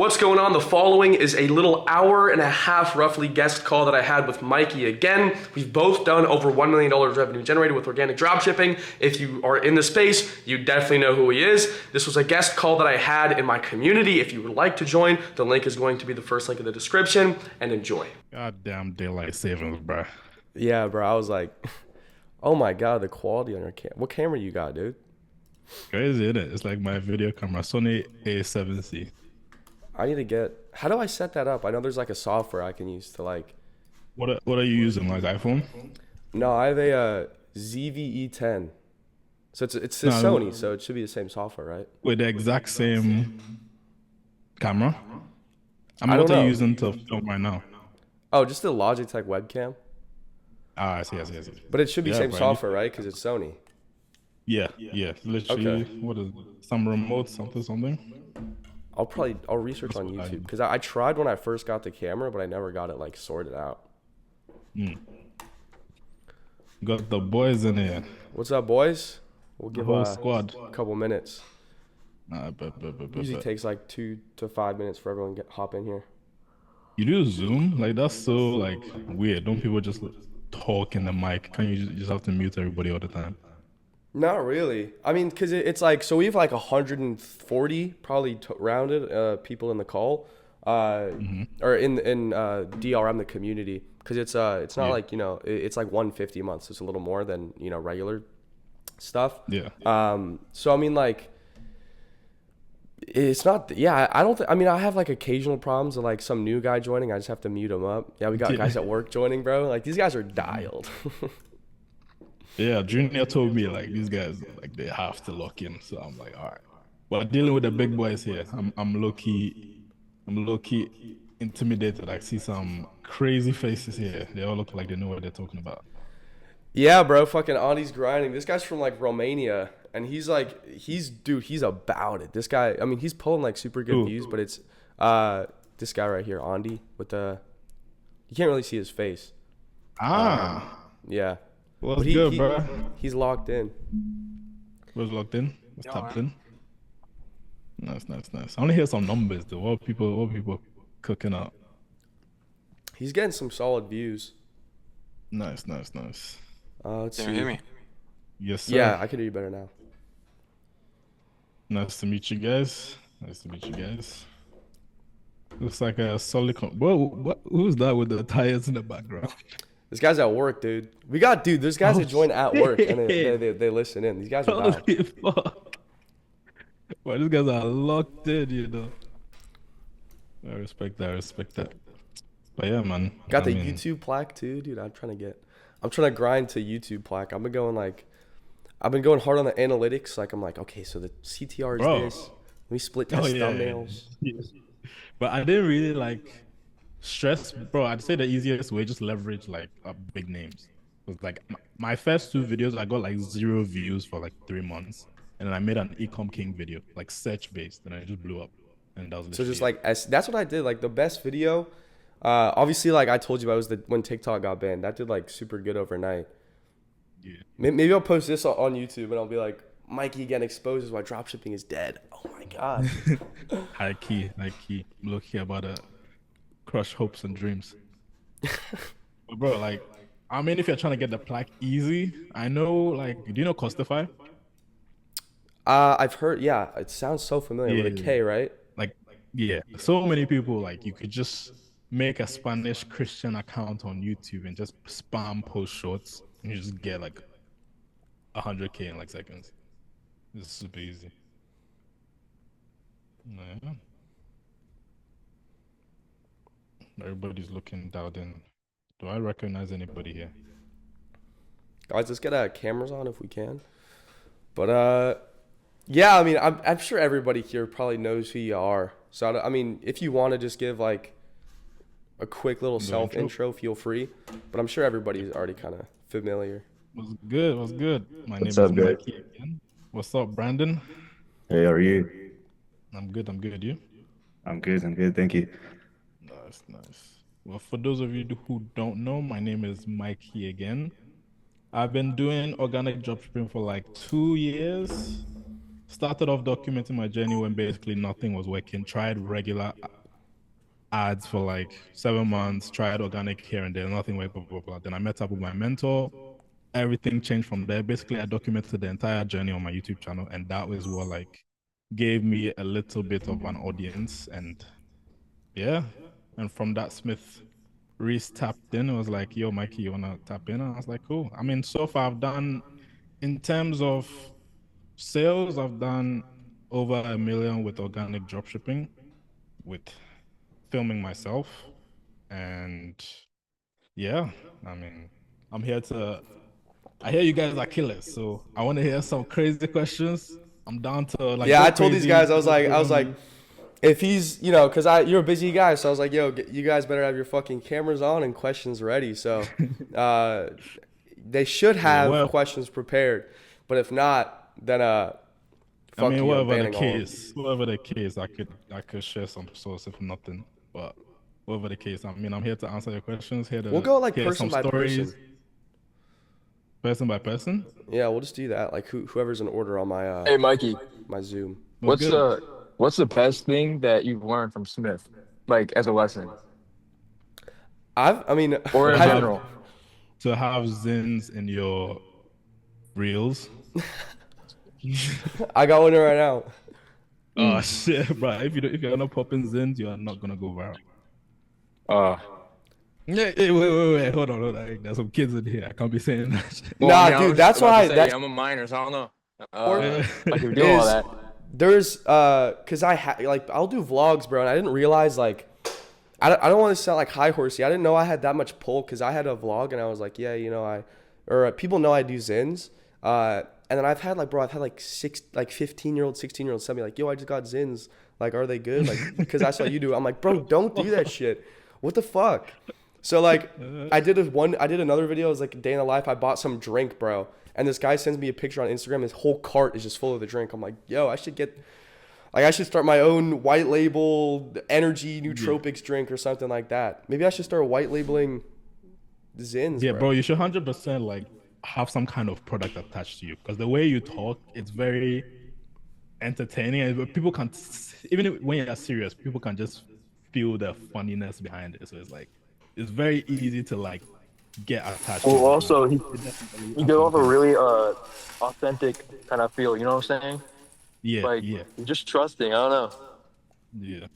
What's going on? The following is a little hour and a half roughly guest call that I had with Mikey again. We've both done over $1 million revenue generated with organic dropshipping. If you are in the space, you definitely know who he is. This was a guest call that I had in my community. If you would like to join, the link is going to be the first link in the description, and enjoy. Goddamn daylight savings, bro. Yeah, bro. I was like, oh my God, the quality on your camera. What camera you got, dude? Crazy, isn't it? It's like my video camera, Sony A7C. I need to get. How do I set that up? I know there's like a software I can use to like. What are you using, like iPhone? No, I have a ZVE10. So it's a No, Sony, so it should be the same software, right? with the exact same camera. I don't What are you know. using to film right now? Oh, just the Logitech webcam. Ah, I see. But it should be Yeah, same bro. software, right? Because it's Sony. Yeah. Literally, Okay. what is it? Some remote something? I'll research on YouTube because I tried when I first got the camera, but I never got it like sorted out. Got the boys in here. What's up, boys? We'll The give whole a squad. couple minutes. Bet. Usually takes like 2 to 5 minutes for everyone to hop in here. You do Zoom? Like that's so like weird. Don't people just talk in the mic? Can't you just have to mute everybody all the time? Not really. I mean, because it's like, so we have like 140 probably rounded people in the call, or in DRM, the community, because it's not Yeah. like, it's like 150 a month, so it's a little more than, regular stuff. Yeah. So I mean, like, it's not, yeah, I don't think, I mean, I have like occasional problems with like some new guy joining. I just have to mute him up. Yeah, we got guys at work joining, bro. Like, these guys are dialed. Yeah, Junior told me like these guys like they have to lock in. So I'm like, all right. But dealing with the big boys here, I'm low key intimidated. I see some crazy faces here. They all look like they know what they're talking about. Yeah, bro, fucking Andy's grinding. This guy's from like Romania, and he's like, he's about it. This guy, I mean, he's pulling like super good Who? views, but it's this guy right here, Andy, with the, you can't really see his face. Ah, Yeah, what's but good, bro? he's locked in. Was locked in? Was tapped in? Nice. I want to hear some numbers though. What people cooking up? He's getting some solid views. Nice. Let's Can see. you hear me? Yes, sir. Yeah, I can hear you better now. Nice to meet you guys. Looks like a solid. Whoa, who's that with the tires in the background? This guy's at work, dude. There's guys that join at work and shit. they listen in. These guys are about. Holy fuck. Well, these guys are locked in. I respect that. But yeah, man. Got the I mean, YouTube plaque too, dude. I'm trying to grind to YouTube plaque. I've been going hard on the analytics. Like, I'm like, okay, so the CTR is Bro. this. Let me split test yeah. thumbnails. But I didn't really like stress, bro. I'd say the easiest way just leverage like big names. 'Cause, like my first two videos, I got like 0 views for like 3 months, and then I made an Ecom King video, like search based, and I just blew up, and that was So literally just it. like that's what I did. Like the best video, obviously, like I told you, I was when TikTok got banned. That did like super good overnight. Yeah. Maybe I'll post this on YouTube and I'll be like, Mikey getting exposed is why dropshipping is dead. Oh my God. High key. Look here about to crush hopes and dreams. But bro, like, I mean, if you're trying to get the plaque easy, I know, like, do you know Costify? I've heard. Yeah, it sounds so familiar with a Yeah. K, right? Like, yeah, so many people, like, you could just make a Spanish Christian account on YouTube and just spam post shorts, and you just get like 100K in like seconds. It's super easy. Yeah. Everybody's looking dialed in. Do I recognize anybody here? Guys, let's get cameras on if we can. But yeah, I mean, I'm sure everybody here probably knows who you are. So I mean, if you want to just give like a quick little self intro, feel free. But I'm sure everybody's already kind of familiar. What's good? My name What's is up, guys? Mikey again. What's up, Brandon? Hey, how are you? I'm good. You? I'm good, thank you. Nice. Well, for those of you who don't know, my name is Mikey again. I've been doing organic dropshipping for like 2 years. started off documenting my journey when basically nothing was working. Tried regular ads for like 7 months, tried organic here and there, nothing worked, blah, blah, blah. Then I met up with my mentor. Everything changed from there. Basically, I documented the entire journey on my YouTube channel, and that was what like gave me a little bit of an audience. And yeah, and from that, Smith Reese tapped in and was like, "Yo, Mikey, you wanna tap in?" And I was like, "Cool." I mean, so far I've done, in terms of sales, I've done over 1 million with organic dropshipping, with filming myself, and yeah, I mean, I'm here to. I hear you guys are killers, so I want to hear some crazy questions. I'm down to like Yeah, go I told these crazy, guys, I go was like, me. if he's, cause you're a busy guy, so I was like, yo, you guys better have your fucking cameras on and questions ready. So, they should Yeah, have well, questions prepared, but if not, then I fuck mean, you, I'm whatever the banning all of them. case, I could share some source if nothing. But whatever the case, I mean, I'm here to answer your questions, here We'll to go like hear person some by person. stories, person by person. Yeah, we'll just do that. Like whoever's in order on my Hey Mikey, my Zoom. What's what's good? the what's the best thing that you've learned from Smith, like as a lesson I mean, or To in I, have general? to have zins in your reels. I got one right now. Oh shit, bro! If you're not popping zins, you are not gonna go viral. Uh, Yeah, hey, wait, hold on. There's some kids in here. I can't be saying that shit. well, I Nah, mean, I dude, was just that's about to why say I'm a minor, so I don't know. I could do all is that. there's cause like I'll do vlogs, bro, and I didn't realize like I don't want to sound like high horsey. I didn't know I had that much pull because I had a vlog and I was like, yeah, people know I do zins. And then I've had like 15-year-old, 16-year-old send me like, yo, I just got zins. Like, are they good? Like, because I saw you do it. I'm like, bro, don't do that shit. What the fuck? So like, I did another video. It was like a day in the life. I bought some drink, bro. And this guy sends me a picture on Instagram. His whole cart is just full of the drink. I'm like, yo, I should start my own white label energy nootropics drink or something like that. Maybe I should start white labeling zins, Yeah, bro. bro, you should 100% like have some kind of product attached to you because the way you talk, it's very entertaining, and people can, when you're serious, people can just feel the funniness behind it. So it's very easy to like get attached to Well, it. also It definitely you has get off a something. really authentic kind of feel. You know what I'm saying? Yeah, Like yeah, just trusting. I don't know. yeah.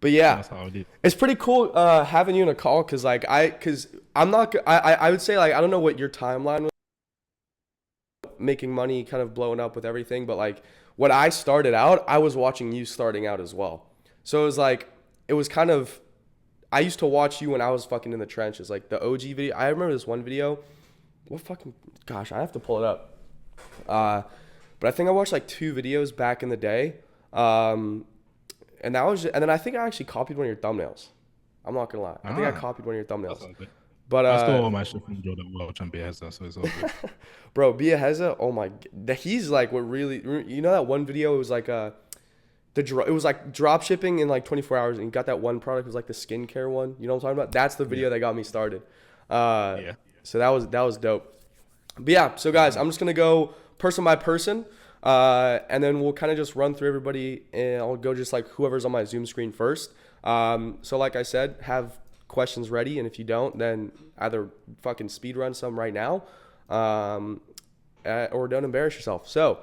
But yeah, That's how it is. it's pretty cool having you in a call because I'm not I would say like I don't know what your timeline was making money kind of blowing up with everything, but like when I started out, I was watching you starting out as well. So it was kind of I used to watch you when I was fucking in the trenches, like the OG video. I remember this one video. What fucking gosh, I have to pull it up. But I think I watched like 2 videos back in the day. And then I think I actually copied one of your thumbnails. I'm not gonna lie. I think I copied one of your That's thumbnails. all good. But I stole all my shit from Jordan Welch and Bielsa, so it's all good. bro, Bia Heza, oh my, he's like what really, that one video? It was like it was like drop shipping in like 24 hours, and you got that one product. It was like the skincare one. You know what I'm talking about? That's the video that got me started. Yeah. So that was dope. But yeah, so guys, I'm just gonna go person by person, and then we'll kind of just run through everybody, and I'll go just like whoever's on my Zoom screen first. So like I said, have questions ready, and if you don't, then either fucking speed run some right now, or don't embarrass yourself. So,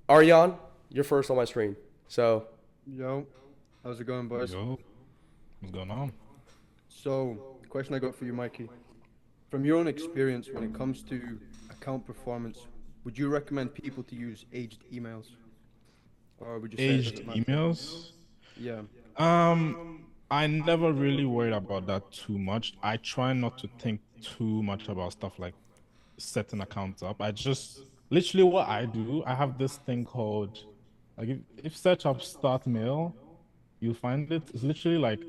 Aryan, you're first on my screen. So, Yo, how's it going, boys? Yo, what's going on? So, the question I got for you, Mikey. From your own experience, when it comes to account performance, would you recommend people to use aged emails? Or would you say it Aged doesn't matter? emails? Yeah. I never really worried about that too much. I try not to think too much about stuff like setting accounts up. I just literally what I do, I have this thing called like if search up start mail, you'll find it. It's literally like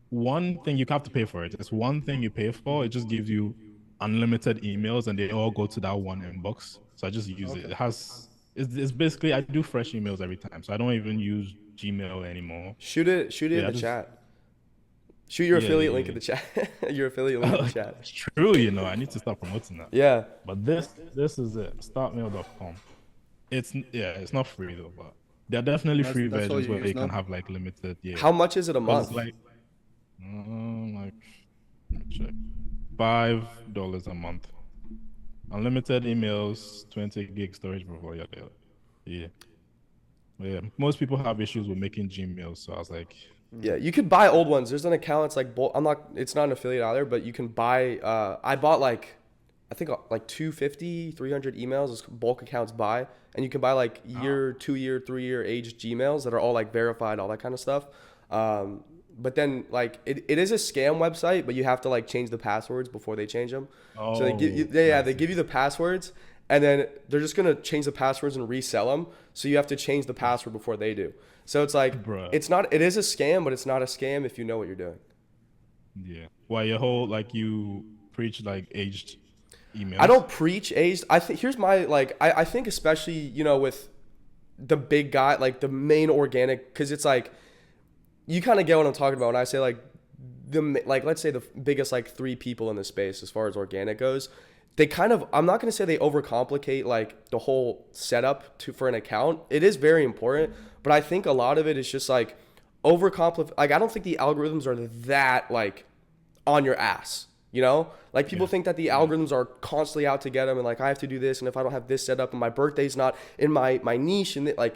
one thing you have to pay for it. It's one thing you pay for. It just gives you unlimited emails and they all go to that one inbox. So I just use it. It's basically I do fresh emails every time. So I don't even use Gmail anymore. shoot it in the chat. Shoot your affiliate link in the chat. Your affiliate link in the chat. It's true, I need to start promoting that. Yeah. But this is it. Startmail.com. it's not free though, but there are definitely free That's all versions you where use you can now? have like limited, yeah. How much is it a Because month? it's like let me check. $5 a month. Unlimited emails, 20 gig storage before yeah, yeah. Yeah. Most people have issues with making Gmails, so I was like, Yeah, you could buy old ones. There's an account. It's like I'm not. It's not an affiliate either, but you can buy. I bought like, I think like 250, 300 emails. It's bulk accounts buy, and you can buy like year, 2 year, 3 year aged Gmails that are all like verified, all that kind of stuff. But then like it is a scam website, but you have to like change the passwords before they change them. So they give you, oh, yeah, they nice. give you the passwords, and then they're just gonna change the passwords and resell them. So you have to change the password before they do. So it's like Bruh. it's not. It is a scam, but it's not a scam if you know what you're doing. Yeah. Why your whole like you preach like aged I emails? don't preach aged. I think here's my like. I think especially with the big guy, like the main organic, because it's like you kind of get what I'm talking about when I say like like let's say the biggest like three people in the space as far as organic goes. They kind of, I'm not going to say they overcomplicate like the whole setup for an account. It is very important, but I think a lot of it is just like overcomplicate. Like I don't think the algorithms are that like on your ass. Like people Yeah. think that the Yeah. algorithms are constantly out to get them, and like I have to do this, and if I don't have this set up, and my birthday's not in my niche, and like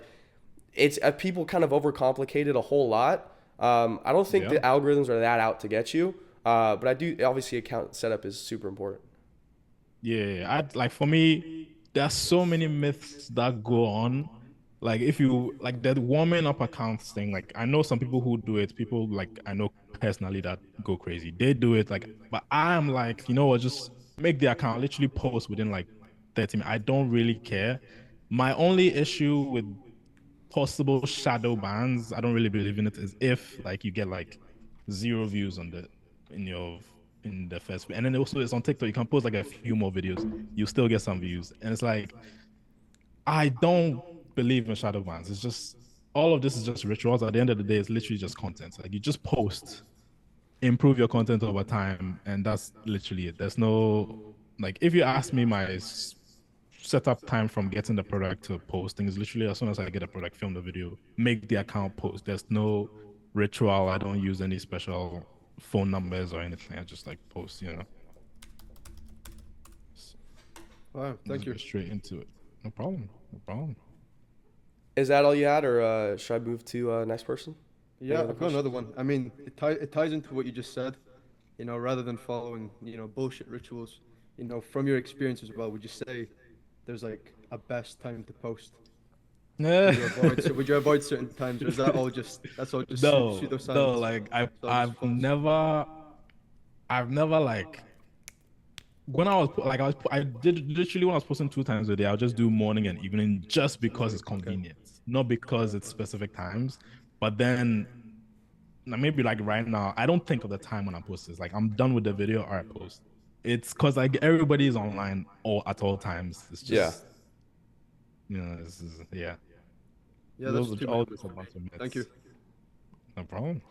it's people kind of overcomplicate it a whole lot. I don't think Yeah. the algorithms are that out to get you, but I do obviously account setup is super important. Yeah, I like for me, there's so many myths that go on. Like if you like that warming up accounts thing, like I know some people who do it, people like I know personally that go crazy. They do it like, but I'm like, you know what, just make the account, literally post within like 30 minutes. I don't really care. My only issue with possible shadow bans, I don't really believe in it, is if like you get like zero views on the in your in the first, and then also it's on TikTok. You can post like a few more videos, you still get some views, and it's like I don't believe in shadow bans. It's just all of this is just rituals. At the end of the day, it's literally just content. Like you just post, improve your content over time, and that's literally it. There's no like if you ask me my setup time from getting the product to posting is literally as soon as I get a product, film the video, make the account post. There's no ritual. I don't use any special phone numbers or anything. I just like post. Wow, thank Just you. get straight into it. No problem. No problem. Is that all you had, or should I move to next person? Yeah, other I've got another one. I mean, it ties into what you just said. Rather than following, bullshit rituals, from your experience as well, would you say there's like a best time to post? Would you avoid certain times, or is that all just No, no, pseudoscience? like It's all just false. I've never like when I was like I did literally when I was posting 2 times a day, I'll just do morning and evening just because Morning. it's Okay. convenient, not because it's specific times. But then now maybe like right now, I don't think of the time when I post this. Like I'm done with the video or I post. It's because like everybody is online all at all times. It's Yeah. just this is yeah. Yeah, that's Those two are minutes. all just a bunch of Thank you. myths. No problem.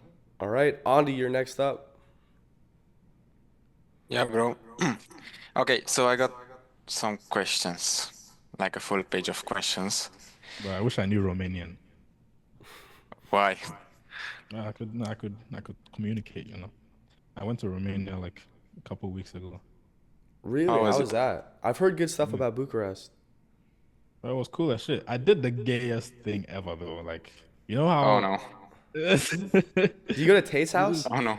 All right, on to your next up. Yeah, bro. Okay, so I got some questions, like a full page of questions. But I wish I knew Romanian. Why? I could communicate. I went to Romania like a couple weeks ago. Really? How How was was it? that? I've heard good stuff Yeah. about Bucharest. But it was cool as shit. I did the gayest thing ever though. Like, you know Oh how no. Do you go to Tate's house? Oh no.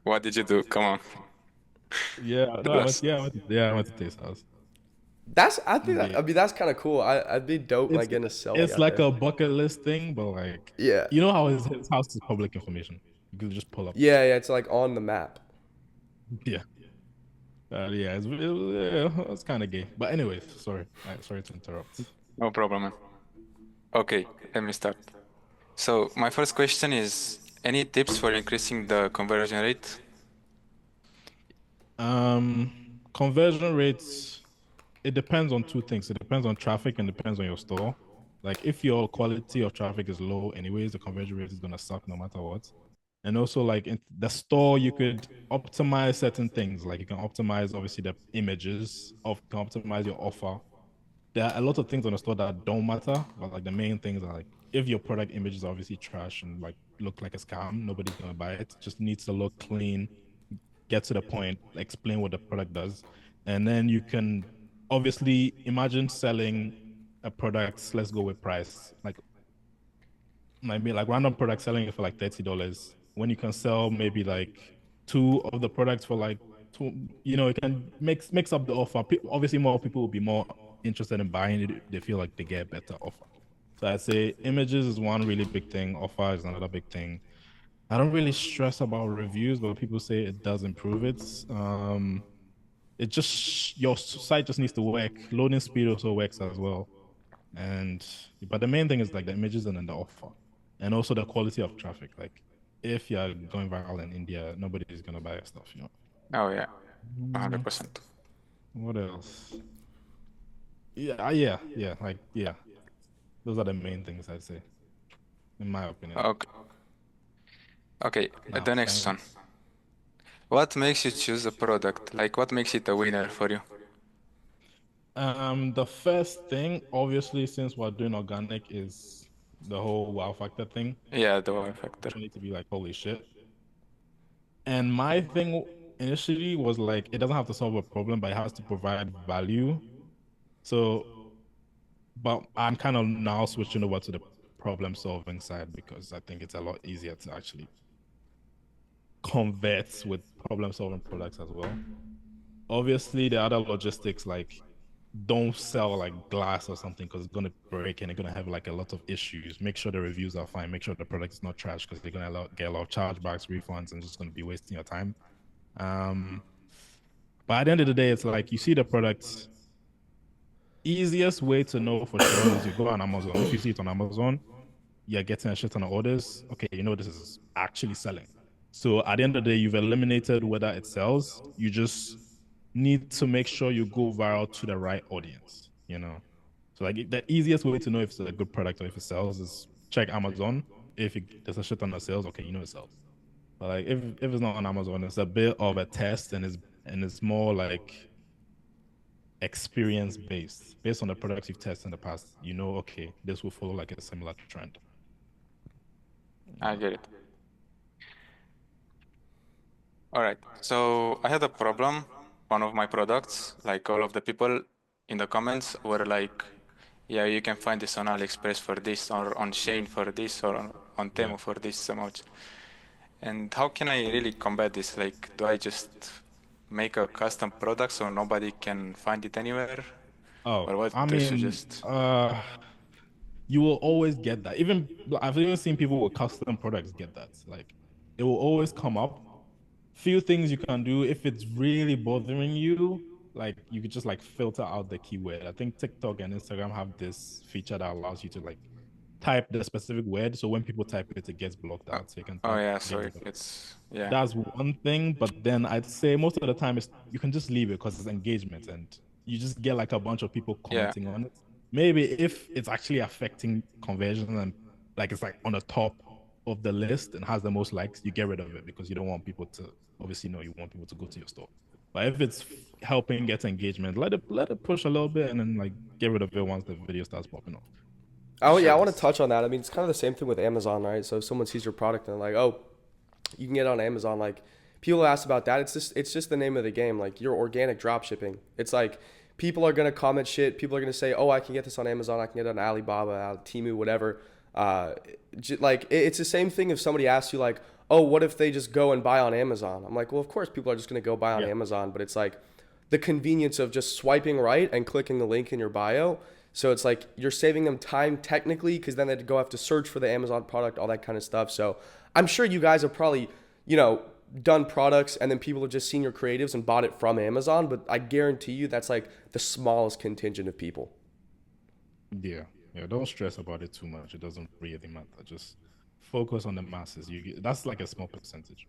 What did you do? Come on. yeah, no, Tell us. I went to Tate's house. I think Yeah. I mean that's kind of cool. I'd be dope like It's getting a cell like it's out like there. a bucket list thing, but like Yeah. you know how his house is public information. You can just pull up. Yeah, it's like on the map. Yeah. Yeah, it's kind of gay. But anyways, sorry to interrupt. No problem, man. Okay, let me start. So my first question is, any tips for increasing the conversion rate? Conversion rates, it depends on two things. It depends on traffic and depends on your store. Like if your quality of traffic is low anyways, the conversion rate is gonna suck no matter what. And also, like in the store, you could optimize certain things. Like you can optimize obviously the images, can optimize your offer. There are a lot of things on the store that don't matter, but like the main things are like if your product image is obviously trash and like look like a scam, nobody's gonna buy it. It just needs to look clean, get to the point, explain what the product does, and then you can obviously imagine selling a product. Let's go with price, like maybe like random product selling it for like $30 when you can sell maybe like two of the products for like two, it can mix up the offer. Obviously, more people will be more interested in buying it. They feel like they get a better offer. So I'd say images is one really big thing. Offer is another big thing. I don't really stress about reviews, but people say it does improve it. It just your site just needs to work. Loading speed also works as well. And but the main thing is like the images and then the offer, and also the quality of traffic. Like if you're going viral in India, nobody is gonna buy your stuff. Oh yeah, Mm, 100%. What else? Yeah. Like yeah, those are the main things I'd say, in my opinion. Okay. Okay, Now, the next one. What makes you choose a product? Like, what makes it a winner for you? the first thing, obviously, since we're doing organic, is the whole wow factor thing. Yeah, the wow factor. You need to be like, holy shit. And my thing initially was like, it doesn't have to solve a problem, but it has to provide value. So, but I'm kind of now switching over to the problem solving side because I think it's a lot easier to actually convert with problem solving products as well. Obviously, the other logistics like don't sell like glass or something because it's gonna break and it's gonna have like a lot of issues. Make sure the reviews are fine. Make sure the product is not trash because they're gonna get a lot of chargebacks, refunds, and just gonna be wasting your time. Um, but at the end of the day, it's like you see the product. Easiest way to know for sure is you go on Amazon. If you see it on Amazon, you're getting a shit ton of orders. Okay, this is actually selling. So at the end of the day, you've eliminated whether it sells. You just need to make sure you go viral to the right audience. So like the easiest way to know if it's a good product or if it sells is check Amazon. If there's a shit ton of sales, okay, it sells. But like if it's not on Amazon, it's a bit of a test and it's more like experience based on the products you've tested in the past. Okay, this will follow like a similar trend. I get it. All right. So I had a problem. One of my products, like all of the people in the comments were like, yeah, you can find this on AliExpress for this, or on Shane for this, or on Temu Yeah. for this amount. And how can I really combat this? Like, do I just make a custom product so nobody can find it anywhere? Oh, Or what I do you mean, suggest? you will always get that. I've even seen people with custom products get that. Like, it will always come up. Few things you can do if it's really bothering you. Like, you could just like filter out the keyword. I think TikTok and Instagram have this feature that allows you to like type the specific word. So when people type it, it gets blocked Uh, out. So you can oh yeah, get so rid of it. it's yeah. That's one thing, but then I'd say most of the time you can just leave it because it's engagement and you just get like a bunch of people Yeah. commenting on it. Maybe if it's actually affecting conversion and like it's like on the top of the list and has the most likes, you get rid of it because you don't want people to obviously know you want people to go to your store. But if it's helping get engagement, let it push a little bit and then like get rid of it once the video starts popping off. Oh yeah, I Sure. want to touch on that. I mean, it's kind of the same thing with Amazon, right? So if someone sees your product and they're like, oh, you can get it on Amazon. Like people ask about that. It's just the name of the game. Like your organic drop shipping. It's like people are gonna comment shit. People are gonna say, oh, I can get this on Amazon. I can get it on Alibaba, Temu, whatever. Like it's the same thing if somebody asks you like, oh, what if they just go and buy on Amazon? I'm like, well, of course people are just gonna go buy on Yeah. Amazon, but it's like the convenience of just swiping right and clicking the link in your bio. So it's like you're saving them time technically because then they'd go have to search for the Amazon product, all that kind of stuff. So I'm sure you guys have probably, done products and then people have just seen your creatives and bought it from Amazon. But I guarantee you that's like the smallest contingent of people. Yeah. Don't stress about it too much. It doesn't really matter. Just focus on the masses. That's like a small percentage.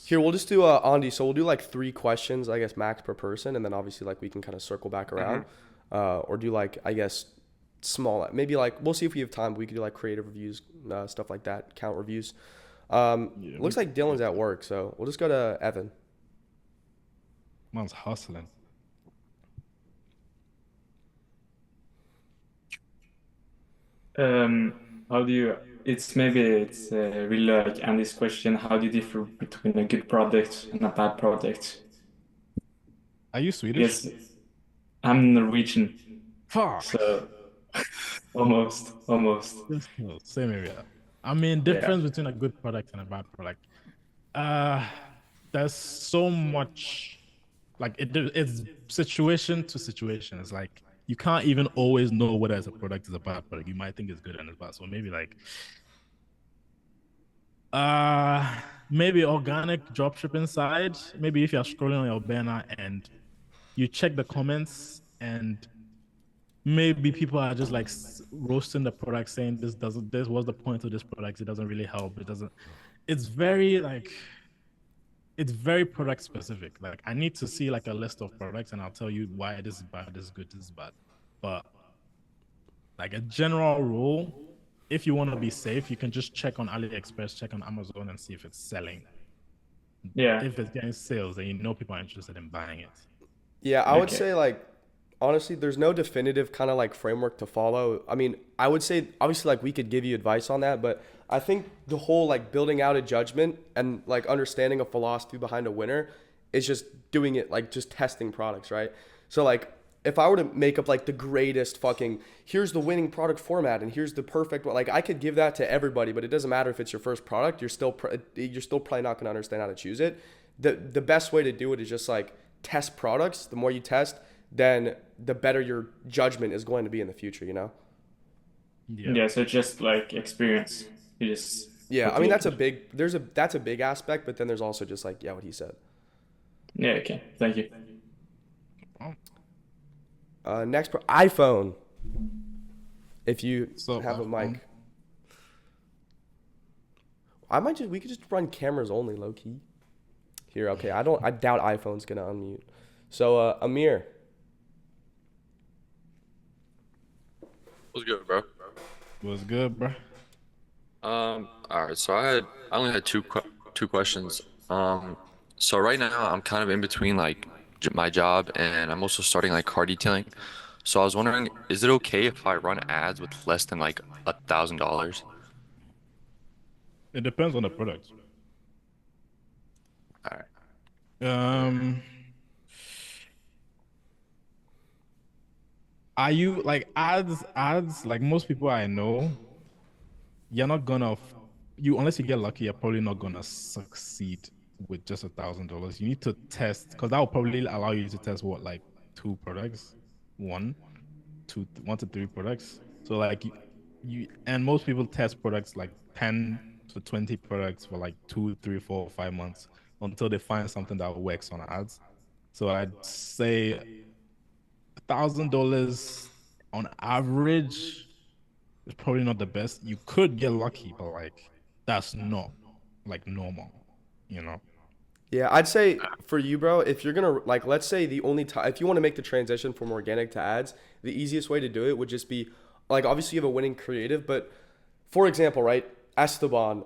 Here, we'll just do Andy. So we'll do like 3 questions, I guess, max per person. And then obviously like we can kind of circle back around or do like, I guess, small, maybe like, we'll see if we have time. But we could do like creative reviews, stuff like that, count reviews. Yeah, Looks like Dylan's at work, so we'll just go to Evan. man's hustling. How do you, it's maybe it's really like Andy's question, how do you differ between a good product and a bad product? Are you Swedish? Because I'm Norwegian, Fuck. so almost. Yes, no, same area. I mean, Yeah. difference between a good product and a bad product. Uh, there's so much, like it's situation to situation. It's like you can't even always know whether it's a product is a bad product. You might think it's good and it's bad. So maybe like uh maybe organic dropshipping side. Maybe if you're scrolling on your banner and you check the comments and maybe people are just like roasting the product saying this was the point of this product, it doesn't really help, it doesn't, it's very like it's very product specific. Like I need to see like a list of products and I'll tell you why this is bad, this is good, this is bad. But like a general rule, if you want to be safe, you can just check on AliExpress, check on Amazon and see if it's selling. Yeah. If it's getting sales, then you know people are interested in buying it. Yeah, I would Okay. say like honestly, there's no definitive kind of like framework to follow. I mean, I would say obviously like we could give you advice on that, but I think the whole like building out a judgment and like understanding a philosophy behind a winner is just doing it like just testing products, right? So like if I were to make up like the greatest fucking here's the winning product format and here's the perfect one, like I could give that to everybody, but it doesn't matter if it's your first product, you're still probably not going to understand how to choose it. The best way to do it is just like test products. The more you test, then the better your judgment is going to be in the future, you know? Yeah, so just like experience. You just Yeah, put I mean the that's a big aspect, but then there's also just like yeah, what he said. Yeah, okay. Thank you. iPhone. If you So have a iPhone. mic. We could just run cameras only, low key. Here, okay. I doubt iPhone's gonna unmute. So Amir. What's good, bro? Was good, bro. All right. So I only had two questions. So right now I'm kind of in between like my job and I'm also starting like car detailing. So I was wondering, is it okay if I run ads with less than like $1,000? It depends on the product. All right. Um, are you like ads like most people I know, you're not gonna you unless you get lucky, you're probably not gonna succeed with just $1,000. You need to test because that will probably allow you to test what like two products, one, two, 1 to 3 products. So like you and most people test products like 10 to 20 products for like 2, 3, 4, 5 months until they find something that works on ads. So I'd say $1,000 on average is probably not the best. You could get lucky, but like that's not like normal, you know? Yeah, I'd say for you, bro, if you're gonna like, let's say the only time if you want to make the transition from organic to ads, the easiest way to do it would just be like obviously you have a winning creative, but for example, right, Esteban,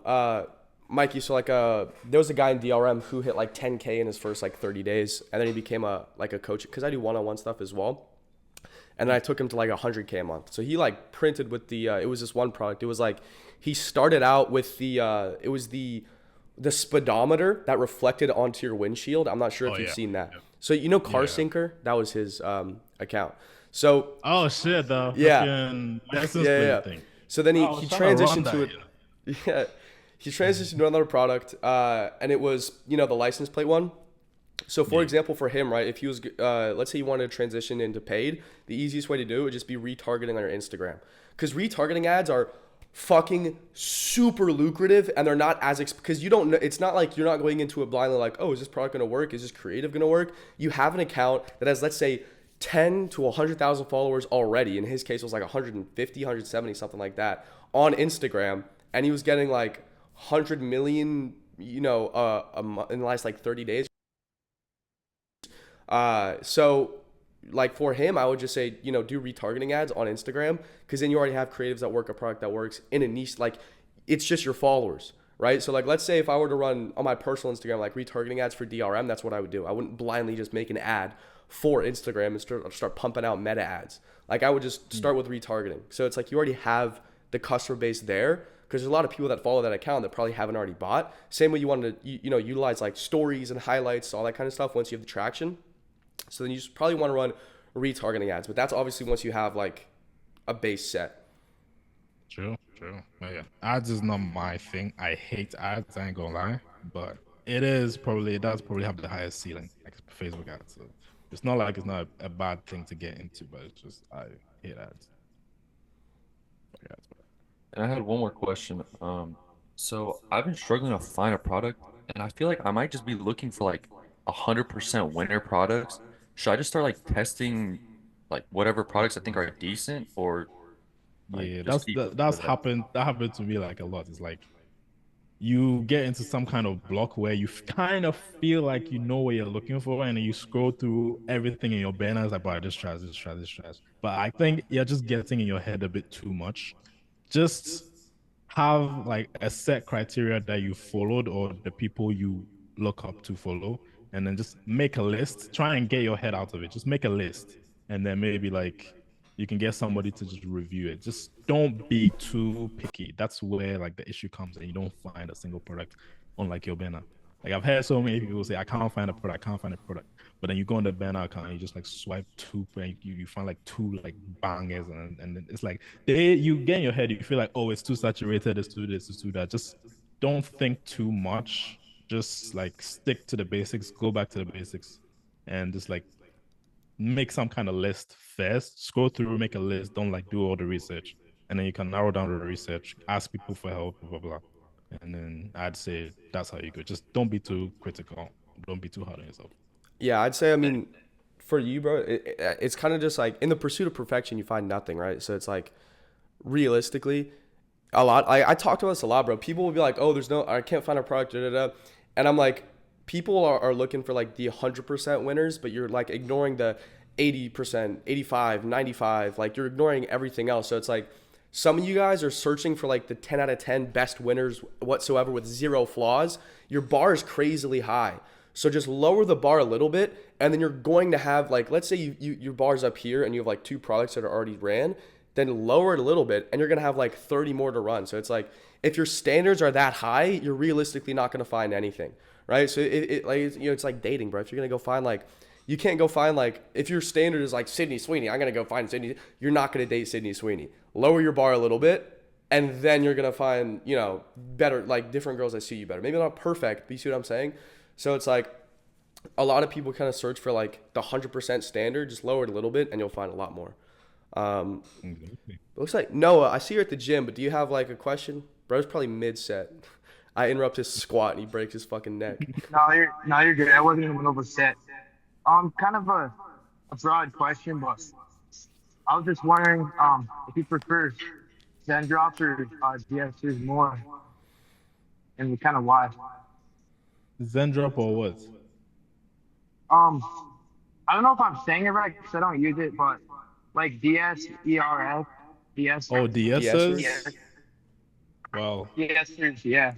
Mikey, so like there was a guy in DRM who hit like 10K in his first like 30 days, and then he became a coach because I do one-on-one stuff as well. And then I took him to like 100K a month. So he like printed with the it was this one product. It was like he started out with it was the speedometer that reflected onto your windshield. I'm not sure Oh if you've yeah. seen that. So you know Car Yeah. Syncer, that was his account. So Oh shit, the yeah, fucking license yeah, plate yeah. thing. So then I he was trying to run transitioned that, to it. you know? Yeah, he transitioned to another product, and it was the license plate one. So for example, for him, right, if he was, let's say you wanted to transition into paid, the easiest way to do it would just be retargeting on your Instagram, because retargeting ads are fucking super lucrative, and they're not as because you don't know. It's not like you're not going into it blindly like, oh, is this product gonna work? Is this creative gonna work? You have an account that has, let's say, 10 to 100,000 followers already. In his case, it was like 150, 170, something like that on Instagram, and he was getting like 100 million, in the last like 30 days. So like for him, I would just say, do retargeting ads on Instagram, because then you already have creatives that work, a product that works in a niche. Like it's just your followers, right? So like let's say if I were to run on my personal Instagram like retargeting ads for DRM, that's what I would do. I wouldn't blindly just make an ad for Instagram and start pumping out meta ads. Like I would just start with retargeting. So it's like you already have the customer base there because there's a lot of people that follow that account that probably haven't already bought. Same way you want to utilize like stories and highlights, all that kind of stuff once you have the traction. So then you just probably want to run retargeting ads, but that's obviously once you have like a base set. True. But yeah, ads is not my thing. I hate ads. I ain't gonna lie, but it does probably have the highest ceiling, like Facebook ads. So it's not like it's not a bad thing to get into, but it's just I hate ads. And I had one more question. So I've been struggling to find a product, and I feel like I might just be looking for like 100% winner products. Should I just start like testing like whatever products I think are decent, or like Yeah, just keep that's with that? happened. That happened to me like a lot. It's like you get into some kind of block where you kind of feel like you know what you're looking for, and then you scroll through everything in your banners like, "Boy, this trash, this trash, this trash." But I think you're just getting in your head a bit too much. Just have like a set criteria that you followed or the people you look up to follow, and then just make a list. Try and get your head out of it. Just make a list, and then maybe like you can get somebody to just review it. Just don't be too picky. That's where like the issue comes, and you don't find a single product on like your banner. Like I've heard so many people say, I can't find a product, I can't find a product. But then you go on the banner account and you just like swipe two and you find like two like bangers, and then it's like you get in your head, you feel like, oh, it's too saturated, it's too this, it's too that. Just don't think too much. Just like stick to the basics, go back to the basics, and just like make some kind of list first. Scroll through, make a list. Don't like do all the research, and then you can narrow down the research. Ask people for help, blah blah blah. And then I'd say that's how you go. Just don't be too critical. Don't be too hard on yourself. Yeah, I'd say, I mean, for you, bro, it's kind of just like in the pursuit of perfection, you find nothing, right? So it's like realistically, a lot. I talk to us a lot, bro. People will be like, oh, I can't find a product, da, da, da. And I'm like, people are looking for like the 100% winners, but you're like ignoring the 80%, 85, 95. Like you're ignoring everything else. So it's like some of you guys are searching for like the 10 out of 10 best winners whatsoever with zero flaws. Your bar is crazily high. So just lower the bar a little bit, and then you're going to have like, let's say your bar's up here and you have like 2 products that are already ran, then lower it a little bit and you're going to have like 30 more to run. So it's like, if your standards are that high, you're realistically not going to find anything, right? So it's like dating, bro. If you're going to go find like, you can't go find like, if your standard is like Sydney Sweeney, I'm going to go find Sydney. You're not going to date Sydney Sweeney. Lower your bar a little bit, and then you're going to find, better, like different girls that suit you better. Maybe not perfect, but you see what I'm saying? So it's like a lot of people kind of search for like the 100% standard. Just lower it a little bit and you'll find a lot more. Looks like Noah, I see you're at the gym, but do you have like a question? Bro's probably mid-set. I interrupt his squat and he breaks his fucking neck. No, you're good. I wasn't in the middle of a set. Kind of a broad question, but I was just wondering if you prefer Zen drops or DSs more, and kind of why. Zen drop or what? I don't know if I'm saying it right because I don't use it, but like DS, ERF, DS. Oh, DSs? DS. Well, DSs, yeah.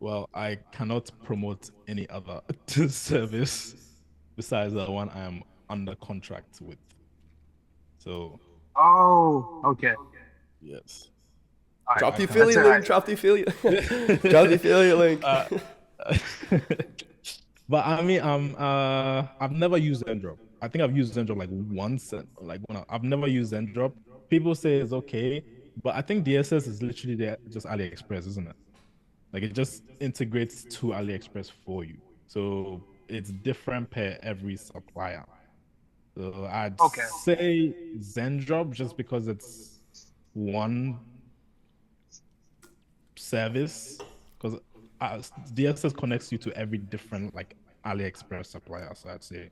Well, I cannot promote any other service besides the one I am under contract with. So. Oh, okay. Yes. Right. Drop the affiliate link. Drop the affiliate. Drop the affiliate link. But I mean, I've never used Zendrop. I think I've used Zendrop like once. I've never used Zendrop. People say it's okay, but I think DSS is literally just AliExpress, isn't it? Like it just integrates to AliExpress for you. So it's different per every supplier. So I'd say Zendrop just because it's one service, because DSS connects you to every different like AliExpress supplier. So I'd say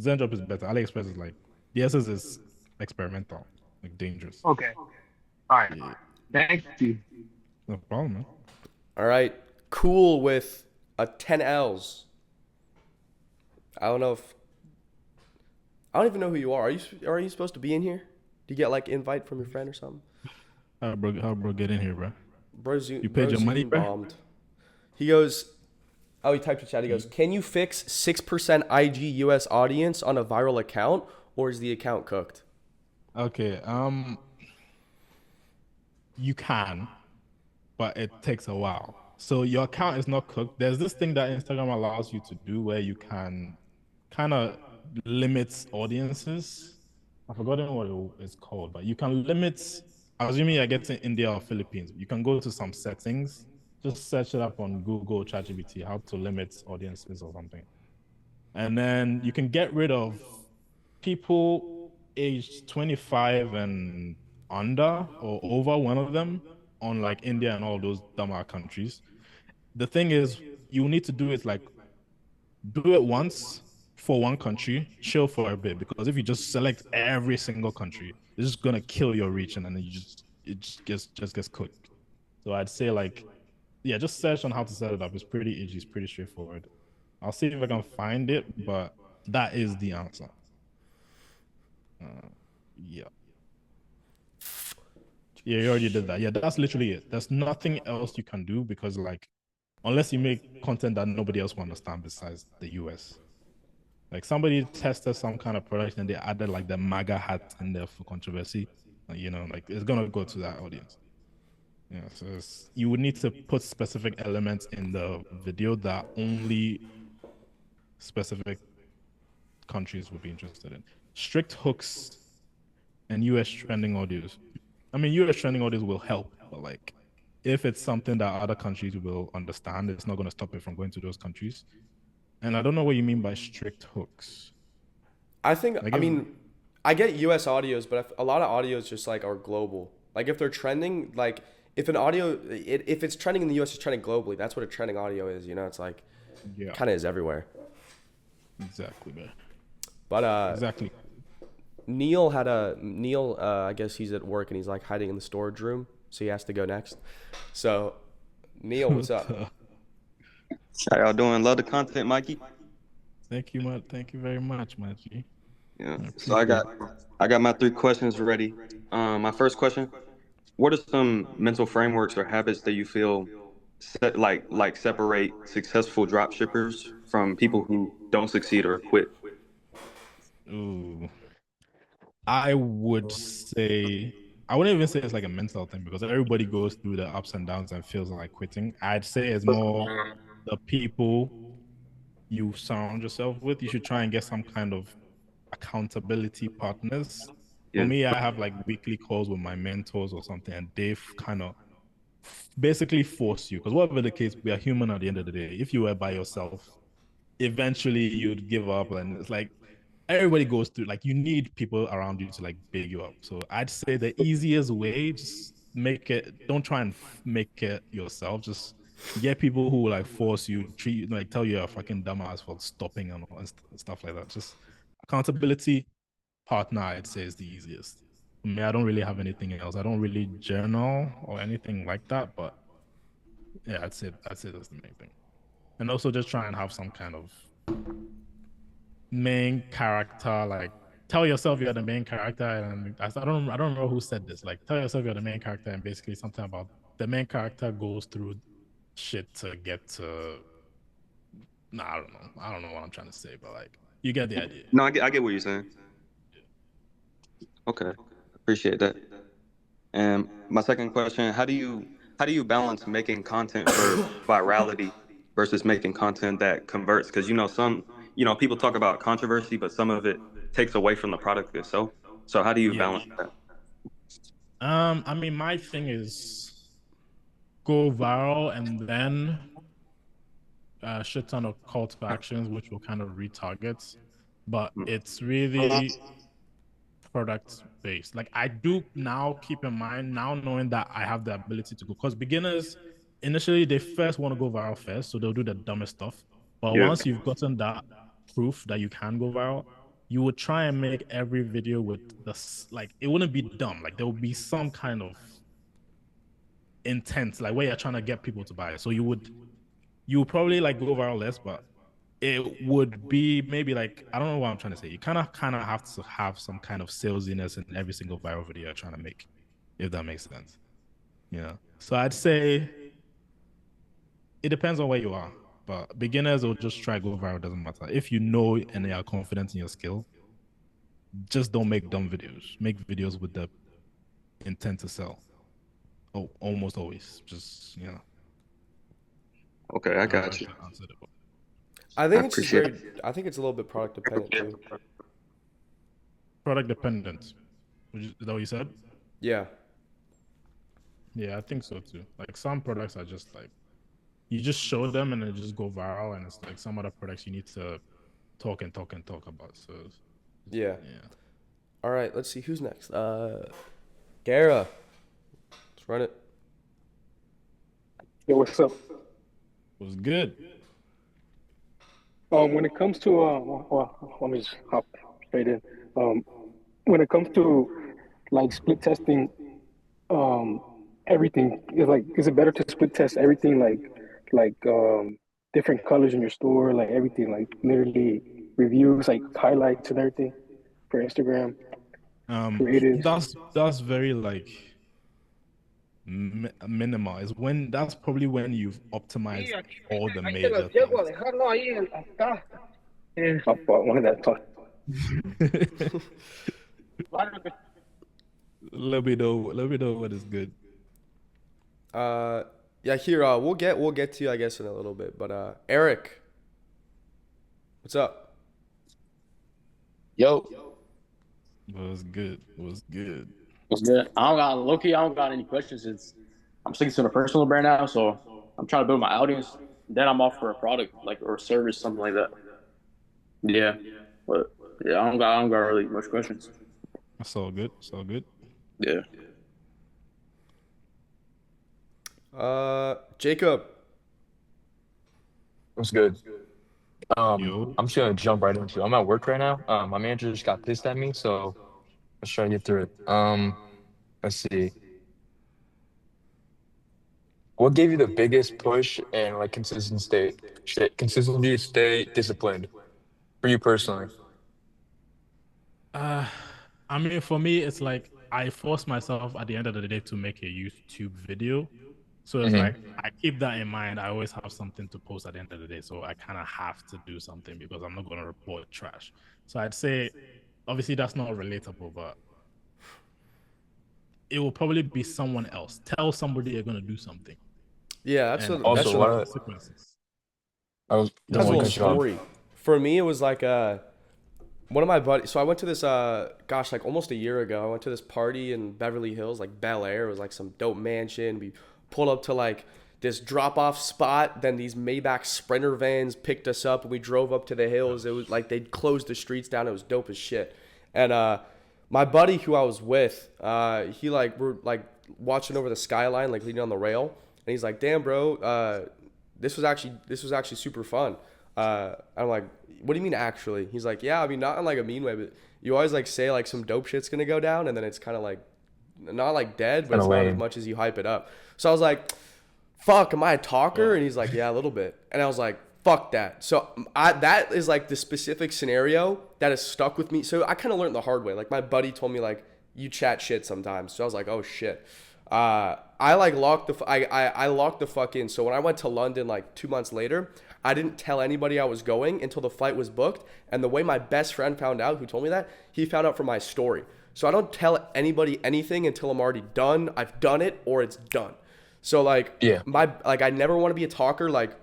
Zendrop is better. AliExpress is like, DSS is experimental, like dangerous. Okay. All right. Yeah. Thank you. No problem, man. All right. Cool with a 10 L's. I don't even know who you are. Are you supposed to be in here? Do you get like invite from your friend or something? How bro get in here, bro? Bro's you paid your money, bro? Bombed. He goes, oh, he typed in chat. He goes, can you fix 6% IG US audience on a viral account, or is the account cooked? Okay, you can, but it takes a while. So your account is not cooked. There's this thing that Instagram allows you to do where you can kind of limit audiences. I've forgotten what it's called, but you can limit, assuming you're getting India or Philippines, you can go to some settings, just search it up on Google, ChatGPT, how to limit audiences or something. And then you can get rid of people aged 25 and under or over, one of them, on like India and all those dumber countries. The thing is, you need to do it like do it once for one country, chill for a bit. Because if you just select every single country, it's just gonna kill your reach, and then it just gets cooked. So I'd say like, yeah, just search on how to set it up. It's pretty easy. It's pretty straightforward. I'll see if I can find it, but that is the answer. Yeah. Yeah, you already did that. Yeah, that's literally it. There's nothing else you can do because, like, unless you make content that nobody else will understand besides the US. Like, somebody tested some kind of product and they added like the MAGA hat in there for controversy. You know, like it's gonna go to that audience. Yeah, so you would need to put specific elements in the video that only specific countries would be interested in. Strict hooks and US trending audios. I mean, US trending audios will help, but like if it's something that other countries will understand, it's not going to stop it from going to those countries. And I don't know what you mean by strict hooks. I think, Like I if, mean, I get US audios, but a lot of audios just like are global. Like if they're trending, like if an audio, if it's trending in the US, it's trending globally. That's what a trending audio is. You know, it's like, yeah, kind of is everywhere. exactly, man. But Exactly. Neil, I guess he's at work and he's like hiding in the storage room, so he has to go next. So, Neil, what's up? How y'all doing? Love the content, Mikey. Thank you, man. Thank you very much, Mikey. Yeah. So I got my 3 questions ready. My first question: what are some mental frameworks or habits that you feel separate successful drop shippers from people who don't succeed or quit? Ooh. I would say I wouldn't even say it's like a mental thing because everybody goes through the ups and downs and feels like quitting. I'd say it's more the people you surround yourself with. You should try and get some kind of accountability partners. For Yeah. me, I have like weekly calls with my mentors or something, and they've kind of basically force you because whatever the case, we are human at the end of the day. If you were by yourself, eventually you'd give up, and it's like everybody goes through, like, you need people around you to like big you up. So I'd say the easiest way, just make it, don't try and make it yourself, just get people who like force you, treat you, like tell you you're a fucking dumbass for stopping and stuff like that. Just accountability partner, I'd say, is the easiest. I mean, I don't really have anything else. I don't really journal or anything like that, but yeah, I'd say that's the main thing. And also just try and have some kind of main character, like tell yourself you're the main character. And I don't know who said this, like tell yourself you're the main character, and basically something about the main character goes through shit to get to, I don't know what I'm trying to say, but like you get the idea. No, I get what you're saying. Okay, appreciate that. And my second question: how do you balance making content for virality versus making content that converts? Because people talk about controversy, but some of it takes away from the product itself. So how do you Yeah. balance that? I mean, my thing is go viral and then a shit ton of call to actions, which will kind of retarget. But it's really product based. Like I do now keep in mind, now knowing that I have the ability to go, because beginners initially they first want to go viral first, so they'll do the dumbest stuff. But Yeah. once you've gotten that proof that you can go viral, you would try and make every video with like it wouldn't be dumb. Like there will be some kind of intent, like where you're trying to get people to buy it. So you would probably like go viral less, but it would be maybe like, I don't know what I'm trying to say. You kind of have to have some kind of salesiness in every single viral video you're trying to make, if that makes sense. So I'd say it depends on where you are. But beginners will just try go viral, doesn't matter. If you know and they are confident in your skill, just don't make dumb videos. Make videos with the intent to sell. Oh, almost always. Just Okay, I I don't know if got you. I answered it. I I think it's just appreciate very. it. I think it's a little bit product dependent too. Product dependent. Is that what you said? Yeah. Yeah, I think so too. Like some products are just like you just show them and they just go viral, and it's like some other products you need to talk and talk and talk about. So Yeah. yeah. All right. Let's see who's next. Gara. Let's run it. Yo, what's up? It was good. When it comes to let me just hop straight in. Um, when it comes to like split testing, um, everything is it better to split test everything like different colors in your store, like everything, like literally reviews, like highlights and everything for Instagram creatives. That's very like minimal. Is when that's probably when you've optimized all the Ahí te major los llego a things. dejarlo ahí acá. One of that talk. Let me know what is good. Yeah. Here. We'll get to you, I guess, in a little bit. But Eric, what's up? Yo, It was good. It was good. what's good? I don't got low key. I don't got any questions. I'm sticking to the personal brand now, so I'm trying to build my audience. Then I'm off for a product like or service, something like that. Yeah, but yeah, I don't got really much questions. That's all good. It's all good. Yeah. Jacob. What's good? Yo. I'm just gonna jump right into it. I'm at work right now. My manager just got pissed at me, so let's try to get through it. Let's see. What gave you the biggest push and like consistency to stay disciplined for you personally? Uh, I mean, for me, it's like I force myself at the end of the day to make a YouTube video. So it's like Hmm. I keep that in mind. I always have something to post at the end of the day. So I kind of have to do something because I'm not going to report trash. So I'd say, obviously, that's not relatable, but it will probably be someone else. Tell somebody you're going to do something Yeah. and That's Also, live with the what consequences. I was Tell don't that's a me want little to go. cut you off. story. For me, it was like one of my buddies. So I went to this gosh, like almost a year ago. I went to this party in Beverly Hills, like Bel Air. It was like some dope mansion. We pulled up to like this drop off spot. Then these Maybach Sprinter vans picked us up, and we drove up to the hills. It was like they'd closed the streets down. It was dope as shit. And my buddy who I was with, he like we're like watching over the skyline, like leaning on the rail, and he's like, "Damn, bro, this was actually super fun." I'm like, "What do you mean actually?" He's like, "Yeah, I mean not in like a mean way, but you always like say like some dope shit's gonna go down, and then it's kind of like not like dead, but Kind it's of not as lame. much as you hype it up." So I was like, "Fuck, am I a talker?" And he's like, "Yeah, a little bit." And I was like, "Fuck that." So that is like the specific scenario that has stuck with me. So I kind of learned the hard way. Like my buddy told me like you chat shit sometimes. So I was like, "Oh shit." I like locked I locked the fuck in. So when I went to London like 2 months later, I didn't tell anybody I was going until the flight was booked. And the way my best friend found out, who told me that, he found out from my story. So I don't tell anybody anything until I'm already done. I've done it or it's done. So like Yeah. I never want to be a talker. Like,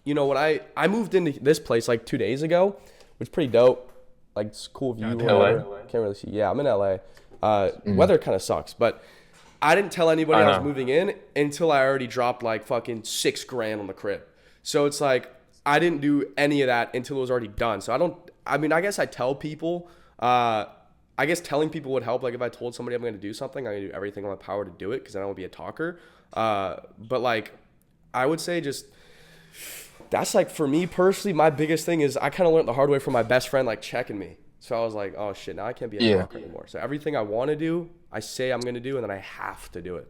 when I moved into this place like 2 days ago, which is pretty dope. Like it's a cool view. Goddamn. LA? Can't really see. Yeah, I'm in LA. Mm. Weather kind of sucks, but I didn't tell anybody I I was know. moving in until I already dropped like fucking 6 grand on the crib. So it's like I didn't do any of that until it was already done. So I mean, I guess I tell people, I guess telling people would help. Like if I told somebody I'm going to do something, I'm going to do everything in my power to do it because I don't want to be a talker. But like, I would say just, that's like for me personally, my biggest thing is I kind of learned the hard way from my best friend, like checking me. So I was like, oh shit, now I can't be a Yeah. talker anymore. So everything I want to do, I say I'm going to do, and then I have to do it.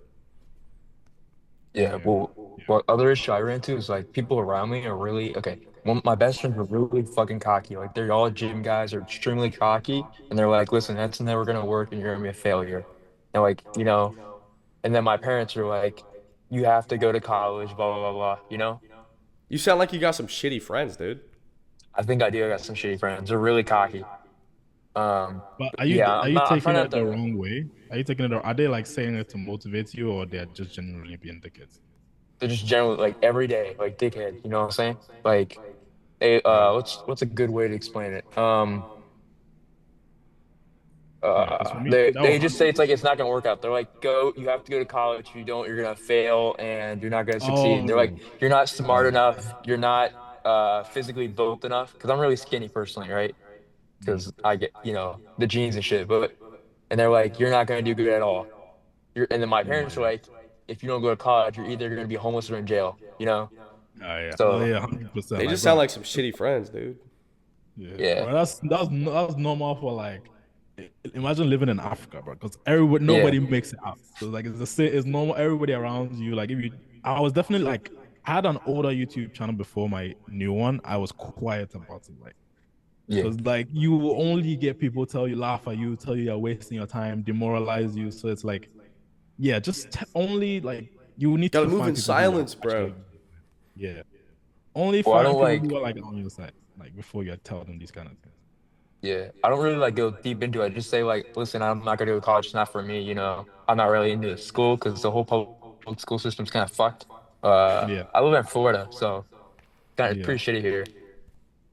Yeah, well, what other issue I ran into is like people around me are really okay. My best friends are really fucking cocky. Like they're all gym guys, are extremely cocky, and they're like, "Listen, that's never gonna work, and you're gonna be a failure." And like, and then my parents are like, you have to go to college, blah blah blah blah. You know, You sound like you got some shitty friends, dude. I think I do. I got some shitty friends. They're really cocky. But Yeah, are you I'm taking trying it not the to. wrong way? Are you taking it? Are they like saying it to motivate you, or they're just genuinely being dickheads? They're just generally like every day, like dickhead. You know what I'm saying? Like, what's a good way to explain it? Yeah, because for me, that They will just say it's like 100%. it's not gonna work out. They're like, go, you have to go to college. If you don't, you're gonna fail and you're not gonna succeed. They're like, Oh, you're not smart oh, enough. You're not physically built enough. Because I'm really skinny personally, right? mm, Because I get the genes and shit. But and they're like, you're not gonna do good at all. And then my parents are yeah, like, if you don't go to college, you're either gonna be homeless or in jail. You know? oh yeah, oh So yeah, 100%. They Like, just sound bro, like some shitty friends, dude. yeah, yeah, bro, that's normal for like. Imagine living in Africa, bro, because everybody yeah, nobody makes it out. So like it's normal. Everybody around you, like if you, I was definitely like I had an older YouTube channel before my new one. I was quiet about it, like yeah. because like you will only get people tell you, laugh at you, tell you you're wasting your time, demoralize you. So it's like, yeah, just only like you need Gotta to move find in people who are silence, bro. actually, yeah, only Well, I find don't people like. who are like on your side, like before you tell them these kind of things. Yeah, I don't really like go deep into it. I just say like, listen, I'm not gonna go to college. It's not for me. You know, I'm not really into school because the whole public school system's kind of fucked. Yeah, I live in Florida, so kind of yeah. pretty shitty here.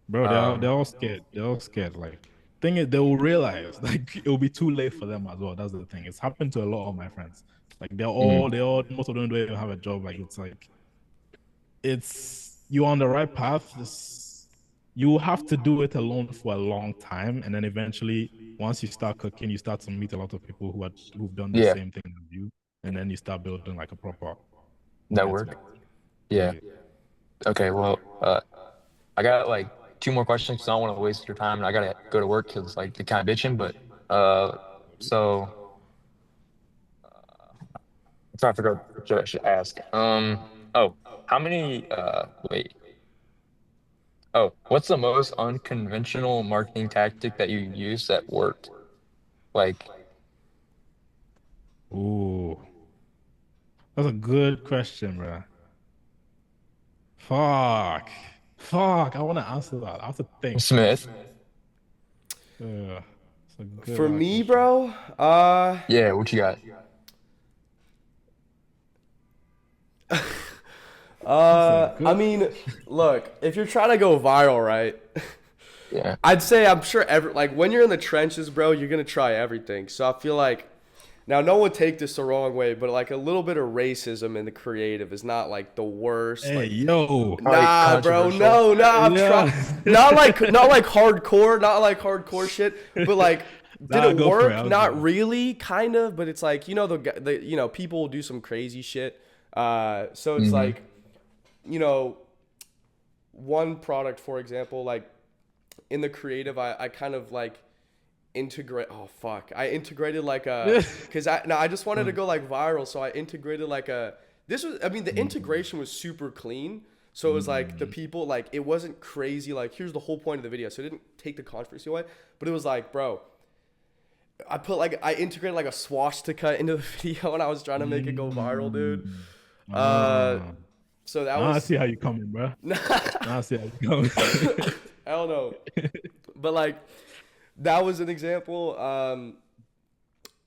Bro, they're Um, all scared. They're all scared. Like, thing is, they will realize like it will be too late for them as well. That's the thing. It's happened to a lot of my friends. Like mhm. most of them don't even have a job. Like it's like it's you're on the right path. You have to do it alone for a long time, and then eventually, once you start cooking, you start to meet a lot of people who've done the Yeah, same thing as you, and then you start building like a proper network. network. Yeah. Yeah. Okay. Well, I got like two more questions because I don't want to waste your time, and I gotta go to work because like they're kind of bitching. But so I'm trying to figure out what I should ask. Oh, how many? Wait. Oh, what's the most unconventional marketing tactic that you used that worked? Like, Ooh, that's a good question, bro. Fuck. Fuck. I want to answer that. I have to think. Smith. It's a good For me, question. bro, Yeah, what you got? That's a I good mean, question. look, if you're trying to go viral, right? Yeah. I'd say I'm sure like when you're in the trenches, bro, you're gonna try everything. So I feel like now no one take this the wrong way, but like a little bit of racism in the creative is not like the worst. Hey, Like, yo. Probably nah, bro, controversial. no, nah, I'm trying. Yeah. Not like hardcore shit, but like. Did Nah, it go for it. work? I'll go Not for it. really, kind of, but it's like people will do some crazy shit. So it's Hmm. like, you know, one product, for example, like in the creative, I kind of like integrate. Oh fuck, I integrated like a because I just wanted to Mm, go like viral, so I integrated like a. This was, I mean, the mm, integration was super clean. So it was like the mm. people, like it wasn't crazy. Like here's the whole point of the video, so it didn't take the controversy away. But it was like, bro, I integrated like a swastika into the video, and I was trying to make it go viral, dude. Mm. Uh, Ah. so that Now I was. see how you coming, bro. Now I see how you coming. I don't know, but like that was an example.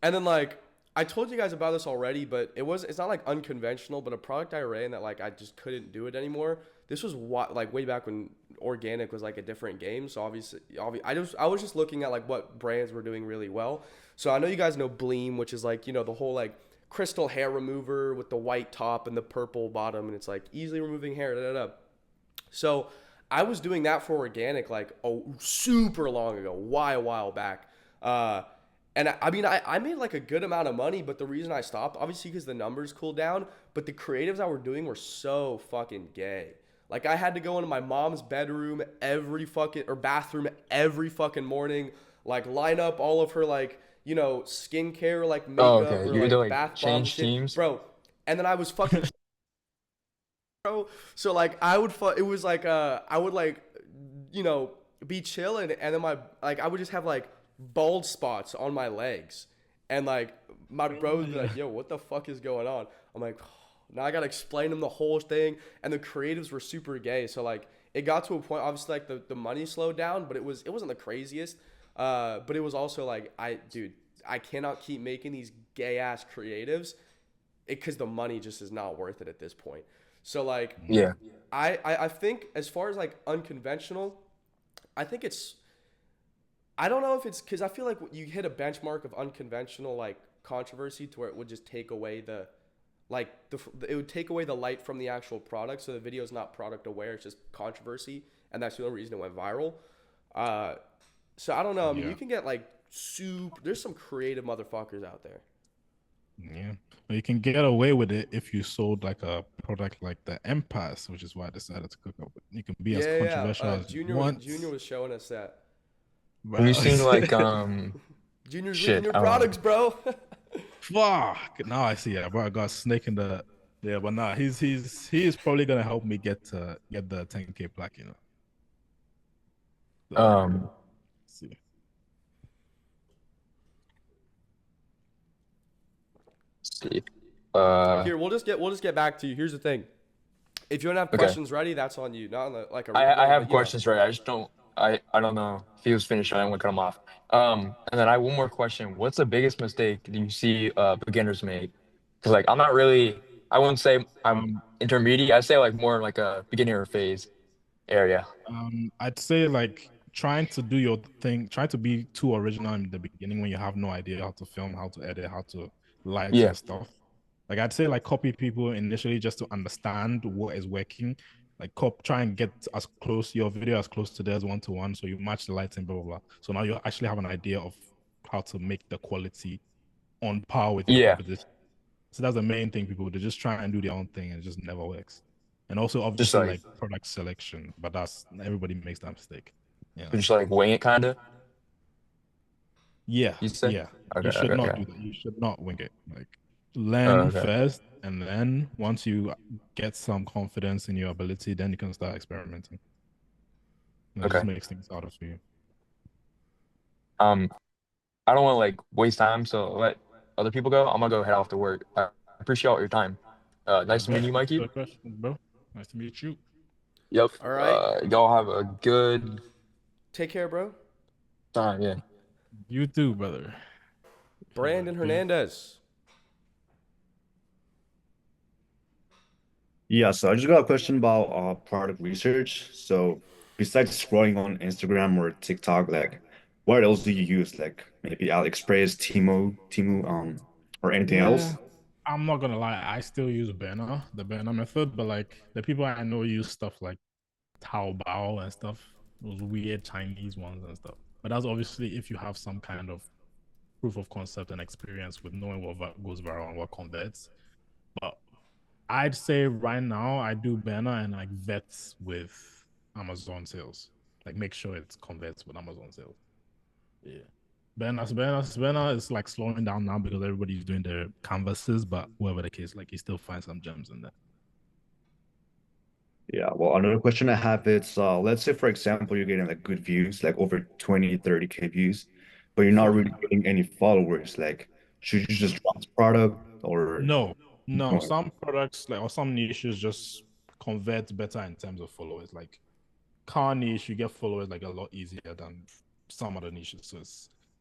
And then like I told you guys about this already, but it's not like unconventional, but a product I ran that like I just couldn't do it anymore. This was what like way back when organic was like a different game. So obviously, I was just looking at like what brands were doing really well. So I know you guys know Bleem, which is like the whole like crystal hair remover with the white top and the purple bottom, and it's like easily removing hair. Da, da, da. So I was doing that for organic like super long ago, a while back. And I mean, I made like a good amount of money, but the reason I stopped, obviously, because the numbers cooled down, but the creatives I were doing were so fucking gay. Like I had to go into my mom's bedroom every fucking or bathroom every fucking morning, like line up all of her like skincare, like Oh, makeup okay. or You had to like like bath bombs and change shit, teams. bro. And then I was fucking bro. So like it was like I would like be chilling, and then my like I would just have like bald spots on my legs, and like my bro would be like, "Yo, what the fuck is going on?" I'm like, now I gotta explain them the whole thing, and the creatives were super gay. So like it got to a point, obviously like the money slowed down, but it wasn't the craziest. But it was also like dude, I cannot keep making these gay ass creatives, because the money just is not worth it at this point. So like Yeah. I think as far as like unconventional, I think it's I don't know if it's because I feel like you hit a benchmark of unconventional like controversy to where it would just take away the like the it would take away the light from the actual product, so the video is not product aware, it's just controversy, and that's the only reason it went viral. uh so I don't know, I mean, Yeah. you can get like super, there's some creative motherfuckers out there. Yeah. But you can get away with it if you sold like a product like the Empass, which is why I decided to cook up with. You can be as Yeah, controversial as you want. Junior was showing us that. Have you Well, seen like Junior's leaking shit? your products, bro. fuck. Now I see it, bro. I got a snake in the. Yeah, but nah, he's probably gonna help me get the 10K plaque, you know. So, Um, see. let's see. Here, we'll just get back to you. Here's the thing. If you don't have Okay. questions ready, that's on you. Not on the, like a I have but, questions right. I just don't. I don't know if he was finished. I don't want to cut him off. And then I have one more question. What's the biggest mistake do you see beginners make? Because like I'm not really. I wouldn't say I'm intermediate. I say like more like a beginner phase area. I'd say like trying to do your thing, try to be too original in the beginning when you have no idea how to film, how to edit, how to light Yeah. your stuff. Like I'd say like copy people initially just to understand what is working. Like try and get as close your video as close to theirs 1 to 1, so you match the lighting, blah blah blah. So now you actually have an idea of how to make the quality on par with your Yeah. competition. So that's the main thing people they just try and do their own thing and it just never works. And also Just obviously like like product selection, but that's everybody makes that mistake. Yeah. just like wing it kind of. Yeah, You say? yeah. Okay. You should Okay. not Okay. do that. You should not wing it. Like Oh, learn okay. first, and then once you get some confidence in your ability, then you can start experimenting. And it just Okay. makes things harder for you. Um, I don't want to like waste time, so let other people go. I'm gonna go head off to work. I appreciate all your time. Yeah, Nice to bro. meet you, Thanks for Mikey. the questions, bro. Nice to meet you. Yep. All right. Y'all have a good Take care, bro. time. Yeah. You too, brother. Brandon Hernandez. Yeah, so I just got a question about product research. So besides scrolling on Instagram or TikTok, like what else do you use? Like maybe AliExpress, Temu, or anything Yeah, else? I'm not gonna lie. I still use the banner method, but like the people I know use stuff like Taobao and stuff, those weird Chinese ones and stuff. But that's obviously if you have some kind of proof of concept and experience with knowing what goes viral and what converts. But I'd say right now I do banner and like vets with Amazon sales. Like make sure it converts with Amazon sales. Yeah. Banner is like slowing down now because everybody's doing their canvases, but whatever the case, like you still find some gems in there. Yeah, well, another question I have is let's say for example you're getting like good views, like over 20, 30K views, but you're not really getting any followers. Like, should you just drop the product or No, no. no? Some products like or some niches just convert better in terms of followers. Like car niche, you get followers like a lot easier than some other niches. So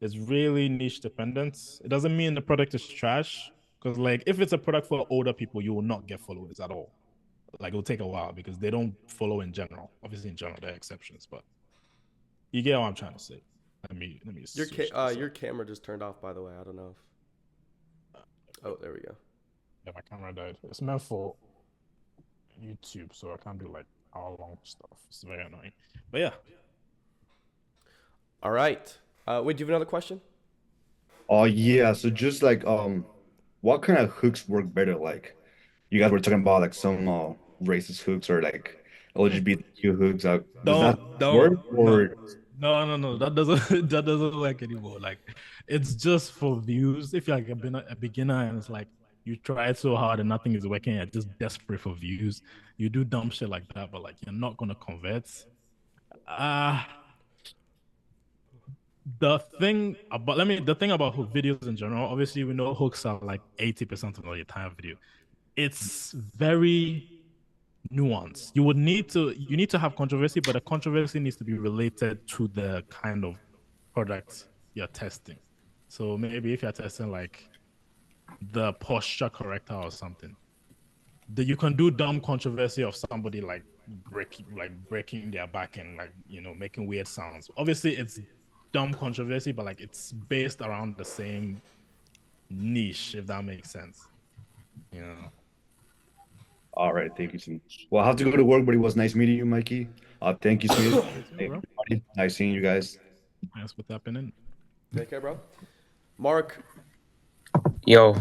it's really niche dependent. It doesn't mean the product is trash. Because like if it's a product for older people, you will not get followers at all. Like it'll take a while because they don't follow in general. Obviously, in general, there are exceptions, but you get what I'm trying to say. Let me switch this Your up. camera just turned off, by the way. I don't know if. Oh, there we go. Yeah, my camera died. It's meant for YouTube, so I can't do like hour long stuff. It's very annoying. But yeah. All right. Wait, do you have another question? Oh yeah, so just like what kind of hooks work better? Like you guys were talking about like some racist hooks or like LGBTQ hooks. Does that Don't work no or no that doesn't that doesn't work anymore. Like it's just for views. If you're like a beginner and it's like you tried so hard and nothing is working, you're just desperate for views. You do dumb shit like that, but like you're not gonna convert. Uh the thing about hook videos in general, obviously we know hooks are like 80% of your time video. it's very nuanced. You need to have controversy, but the controversy needs to be related to the kind of product you're testing. So maybe if you're testing like the posture corrector or something, that you can do dumb controversy of somebody like breaking their back and like making weird sounds. Obviously, it's dumb controversy, but like it's based around the same niche, if that makes sense. You know. All right, thank you so much. Well, I have to go to work, but it was nice meeting you, Mikey. Thank you, Smith. Hey, Bro. everybody. Nice seeing you guys. Thanks for tapping in. Take care, bro. Mark. Yo,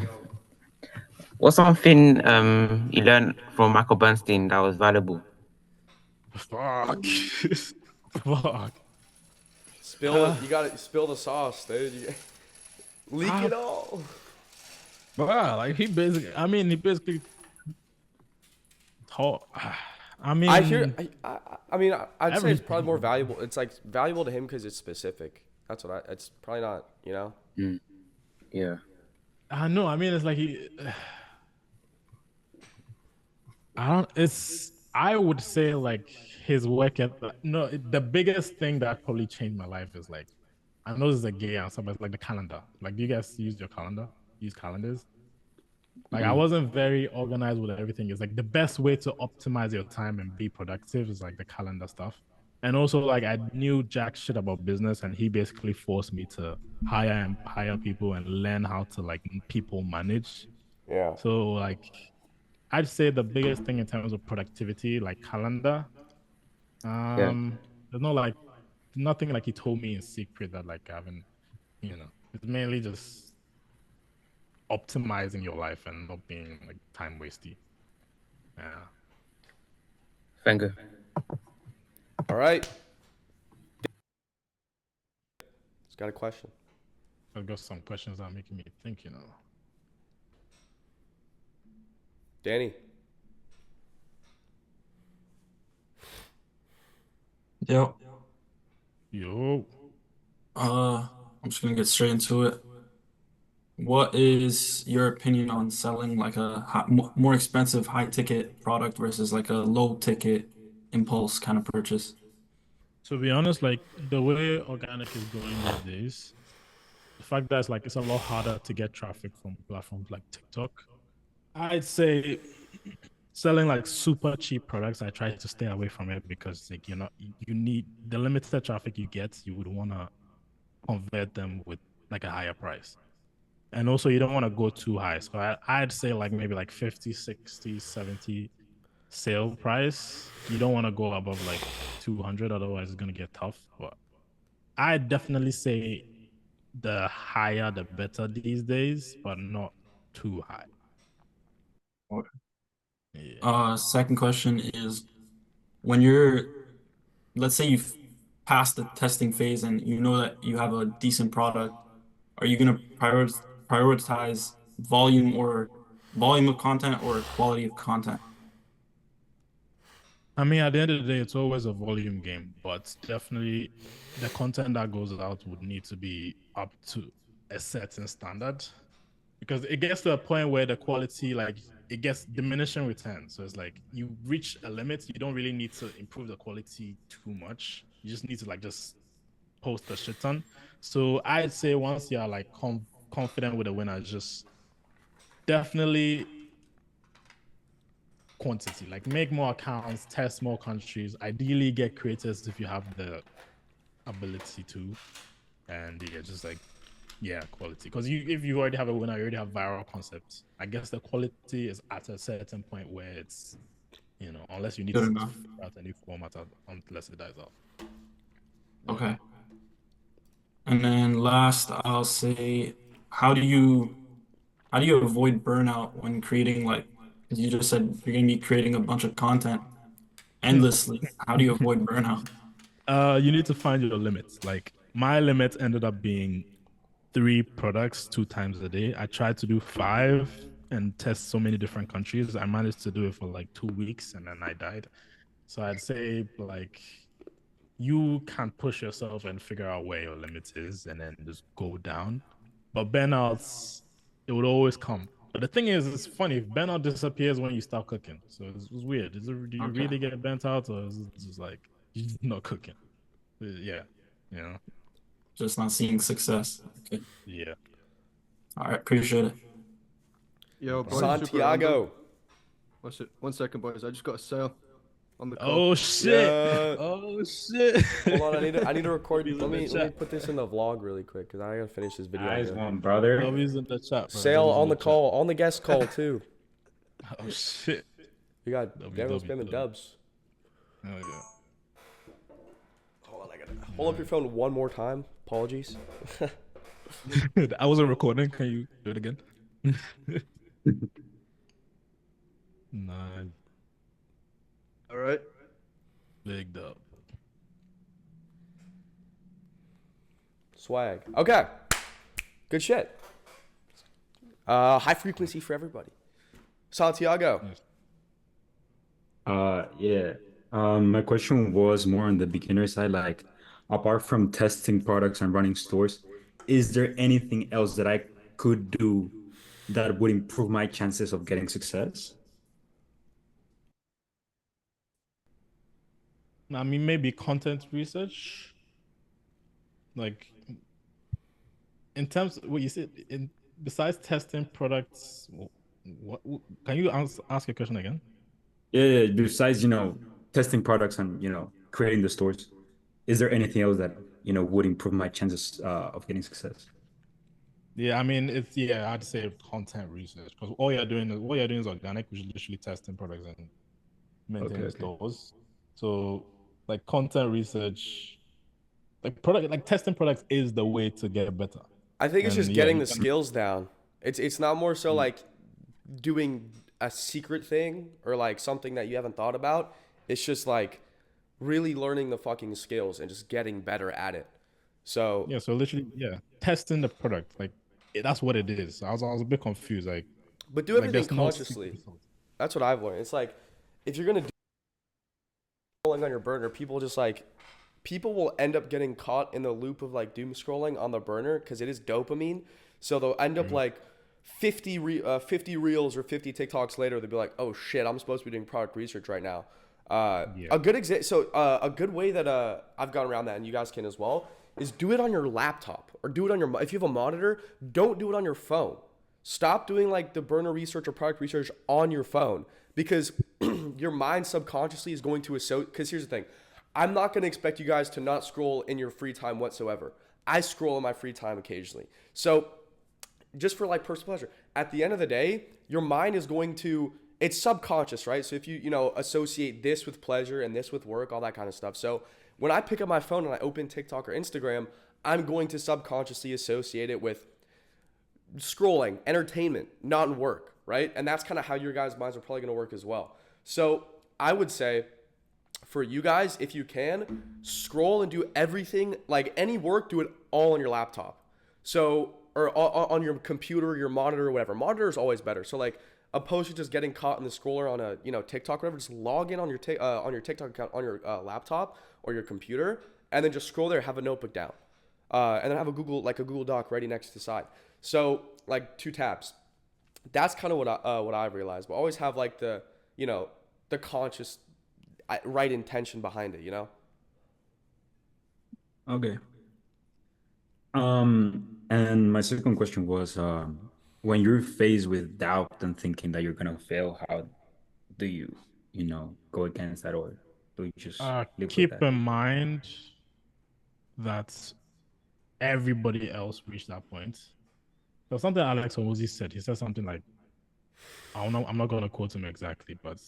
what's something you learned from Michael Bernstein that was valuable? Fuck. Fuck. Spill it. You gotta spill the sauce, dude. Leak it all. Wow, like he basically taught. I mean, I hear. I mean, I'd say it's probably more valuable. It's like valuable to him because it's specific. That's what it's probably not. You know. Yeah. I know. I mean, it's like he. I don't. It's. I would say like his work at no. The biggest thing that probably changed my life is like, I know this is a gay answer, but it's like the calendar. Like, do you guys use your calendar? Use calendars? Like, I wasn't very organized with everything. It's like the best way to optimize your time and be productive is like the calendar stuff. And also, like, I knew jack shit about business, and he basically forced me to hire people and learn how to like people manage. Yeah. So like, I'd say the biggest thing in terms of productivity, like calendar. There's no like nothing like he told me in secret that like I haven't, it's mainly just optimizing your life and not being like time wasty. Yeah. Thank you. All right. Just got a question. I've got some questions that are making me think, Danny. Yo. Yo. I'm just gonna get straight into it. What is your opinion on selling like a more expensive high ticket product versus like a low ticket impulse kind of purchase? To be honest, like the way organic is going these days, the fact that it's a lot harder to get traffic from platforms like TikTok, I'd say selling like super cheap products, I try to stay away from it because like you need the limited traffic you get, you would want to convert them with like a higher price. And also you don't want to go too high. So I'd say like maybe like 50, 60, 70 sale price. You don't want to go above like 200, otherwise it's going to get tough. But I definitely say the higher the better these days, but not too high. Okay. Yeah. Second question is when you're, let's say you've passed the testing phase and you know that you have a decent product, are you gonna prioritize volume of content or quality of content? I mean, at the end of the day, it's always a volume game, but definitely the content that goes out would need to be up to a certain standard because it gets to a point where the quality, like, it gets diminishing returns. So it's like you reach a limit, you don't really need to improve the quality too much. You just need to like just post a shit ton. So I'd say once you're like confident with the winner, just definitely quantity, like make more accounts, test more countries, ideally get creators if you have the ability to, and yeah, just like quality, because if you already have a winner, you already have viral concepts. I guess the quality is at a certain point where it's unless you need to figure out a new format unless it dies off. Okay. And then last, I'll say, how do you avoid burnout when creating, like, 'cause you just said you're gonna be creating a bunch of content endlessly. How do you avoid burnout? You need to find your limits. Like my limit ended up being 3 products 2 times a day. I tried to do 5 and test so many different countries. I managed to do it for like 2 weeks and then I died. So I'd say like you can push yourself and figure out where your limit is and then just go down. But burnouts, it would always come. But the thing is, it's funny. Burnout disappears when you stop cooking. So it's weird. Do you Okay. really get burnt out, or is it just like you're just not cooking? Yeah, you know. Just not seeing success. Okay. Yeah. All right. Appreciate it. Yo, boys, super Santiago. random. 1 second, boys. I just got a sale on the call. Oh shit! Yeah. Oh shit! Hold on, I need to record. Bobby's Let in the me chat. put this in the vlog really quick because I gotta finish this video. Nice here. one, brother. Bobby's in the chat, bro. Sale Bobby's in on the chat. call, on the guest call too. Oh shit! We got everyone Dobby. spamming dubs. Oh yeah. Hold on, I gotta hold up your phone one more time. Apologies. I wasn't recording. Can you do it again? Nine. All right. Big dub. Swag. Okay. Good shit. High frequency for everybody. Santiago. Yeah. My question was more on the beginner side, like apart from testing products and running stores, is there anything else that I could do that would improve my chances of getting success? I mean, maybe content research. Like, in terms of what you said, besides testing products, what can you ask a question again? Yeah, besides, testing products and, creating the stores, is there anything else that, would improve my chances of getting success? Yeah, I mean, I'd say content research because all you're doing is organic, which is literally testing products and maintaining stores. So, like content research, like testing products is the way to get better. I think it's just getting the skills down. It's not more so like doing a secret thing or like something that you haven't thought about. It's just like really learning the fucking skills and just getting better at it. So so literally, testing the product, like that's what it is. I was a bit confused, like, but do everything consciously. That's what I've learned. It's like if you're gonna do scrolling on your burner, people will end up getting caught in the loop of like doom scrolling on the burner because it is dopamine. So they'll end up like 50 reels or 50 TikToks later, they'll be like, oh shit, I'm supposed to be doing product research right now. A good way that I've gone around that, and you guys can as well, is do it on your laptop or do it on if you have a monitor, don't do it on your phone. Stop doing like the burner research or product research on your phone because your mind subconsciously is going to associate. Because here's the thing, I'm not going to expect you guys to not scroll in your free time whatsoever. I scroll in my free time occasionally. So just for like personal pleasure, at the end of the day, your mind is going to, it's subconscious, right? So if you associate this with pleasure and this with work, all that kind of stuff. So when I pick up my phone and I open TikTok or Instagram, I'm going to subconsciously associate it with scrolling, entertainment, not in work, right? And that's kind of how your guys' minds are probably going to work as well. So I would say for you guys, if you can, scroll and do everything, like any work, do it all on your laptop. So, or on your computer, your monitor, or whatever. Monitor is always better. So like, opposed to just getting caught in the scroller on a TikTok or whatever, just log in on your TikTok account on your laptop or your computer, and then just scroll there, have a notebook down, and then have a Google Doc ready next to the side. So like 2 tabs. That's kind of what I've realized. But always have like the conscious right intention behind it. Okay. And my second question was, when you're faced with doubt and thinking that you're gonna fail, how do you, go against that, or do you just live with keep that? in mind that everybody else reached that point. So something Alex Omozi said, he said something like, I don't know, I'm not gonna quote him exactly, but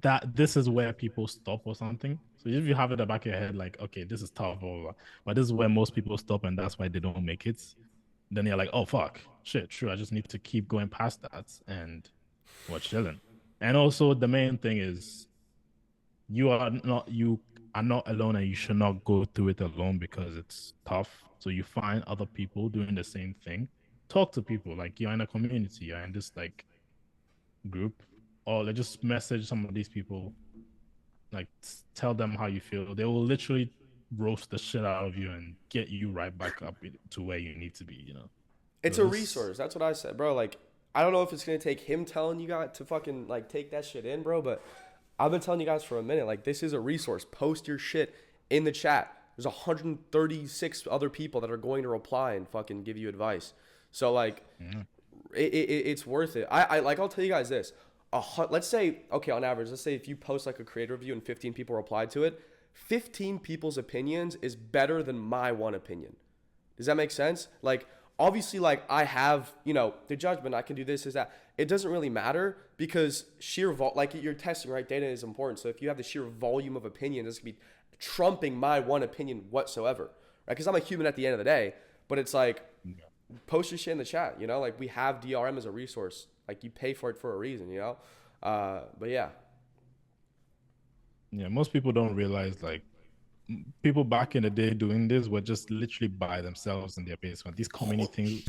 that this is where people stop or something. So if you have it in the back of your head, like, okay, this is tough, blah, blah, blah, but this is where most people stop, and that's why they don't make it. Then you're like, oh fuck, shit, true. I just need to keep going past that, and we're chilling. And also, the main thing is, you are not alone, and you should not go through it alone because it's tough. So you find other people doing the same thing. Talk to people, like you're in a community, you're in this like group, or like just message some of these people, like tell them how you feel. They will literally roast the shit out of you and get you right back up to where you need to be. It's a resource. That's what I said, bro. Like I don't know if it's gonna take him telling you guys to fucking like take that shit in, bro. But I've been telling you guys for a minute, like this is a resource. Post your shit in the chat. There's 136 other people that are going to reply and fucking give you advice. So like, it's worth it. I like I'll tell you guys this. Let's say, okay, on average, let's say if you post like a creator review and 15 people reply to it, 15 people's opinions is better than my one opinion. Does that make sense? Like, obviously, like I have, the judgment, I can do this, is that. It doesn't really matter because like you're testing, right? Data is important. So if you have the sheer volume of opinion, it's gonna be trumping my one opinion whatsoever, right? Because I'm a human at the end of the day, but it's like, post your shit in the chat, like we have DRM as a resource. Like you pay for it for a reason, but yeah. Yeah, most people don't realize like people back in the day doing this were just literally by themselves in their basement. These community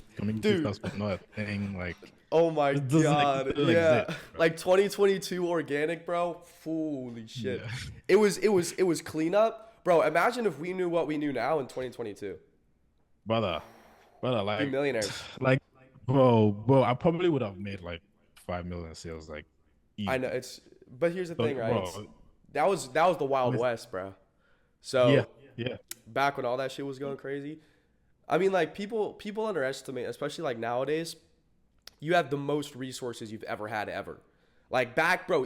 stuff was not a thing. Like, oh my it god, doesn't yeah, exist, like 2022 organic, bro. Holy shit, yeah. it was cleanup, bro. Imagine if we knew what we knew now in 2022, brother, like, be millionaires. Like, bro, I probably would have made like 5 million sales, like. Easy. I know but here's the thing, right? Bro, that was the Wild West, bro. So yeah, back when all that shit was going crazy. I mean, like people underestimate, especially like nowadays. You have the most resources you've ever had ever. Like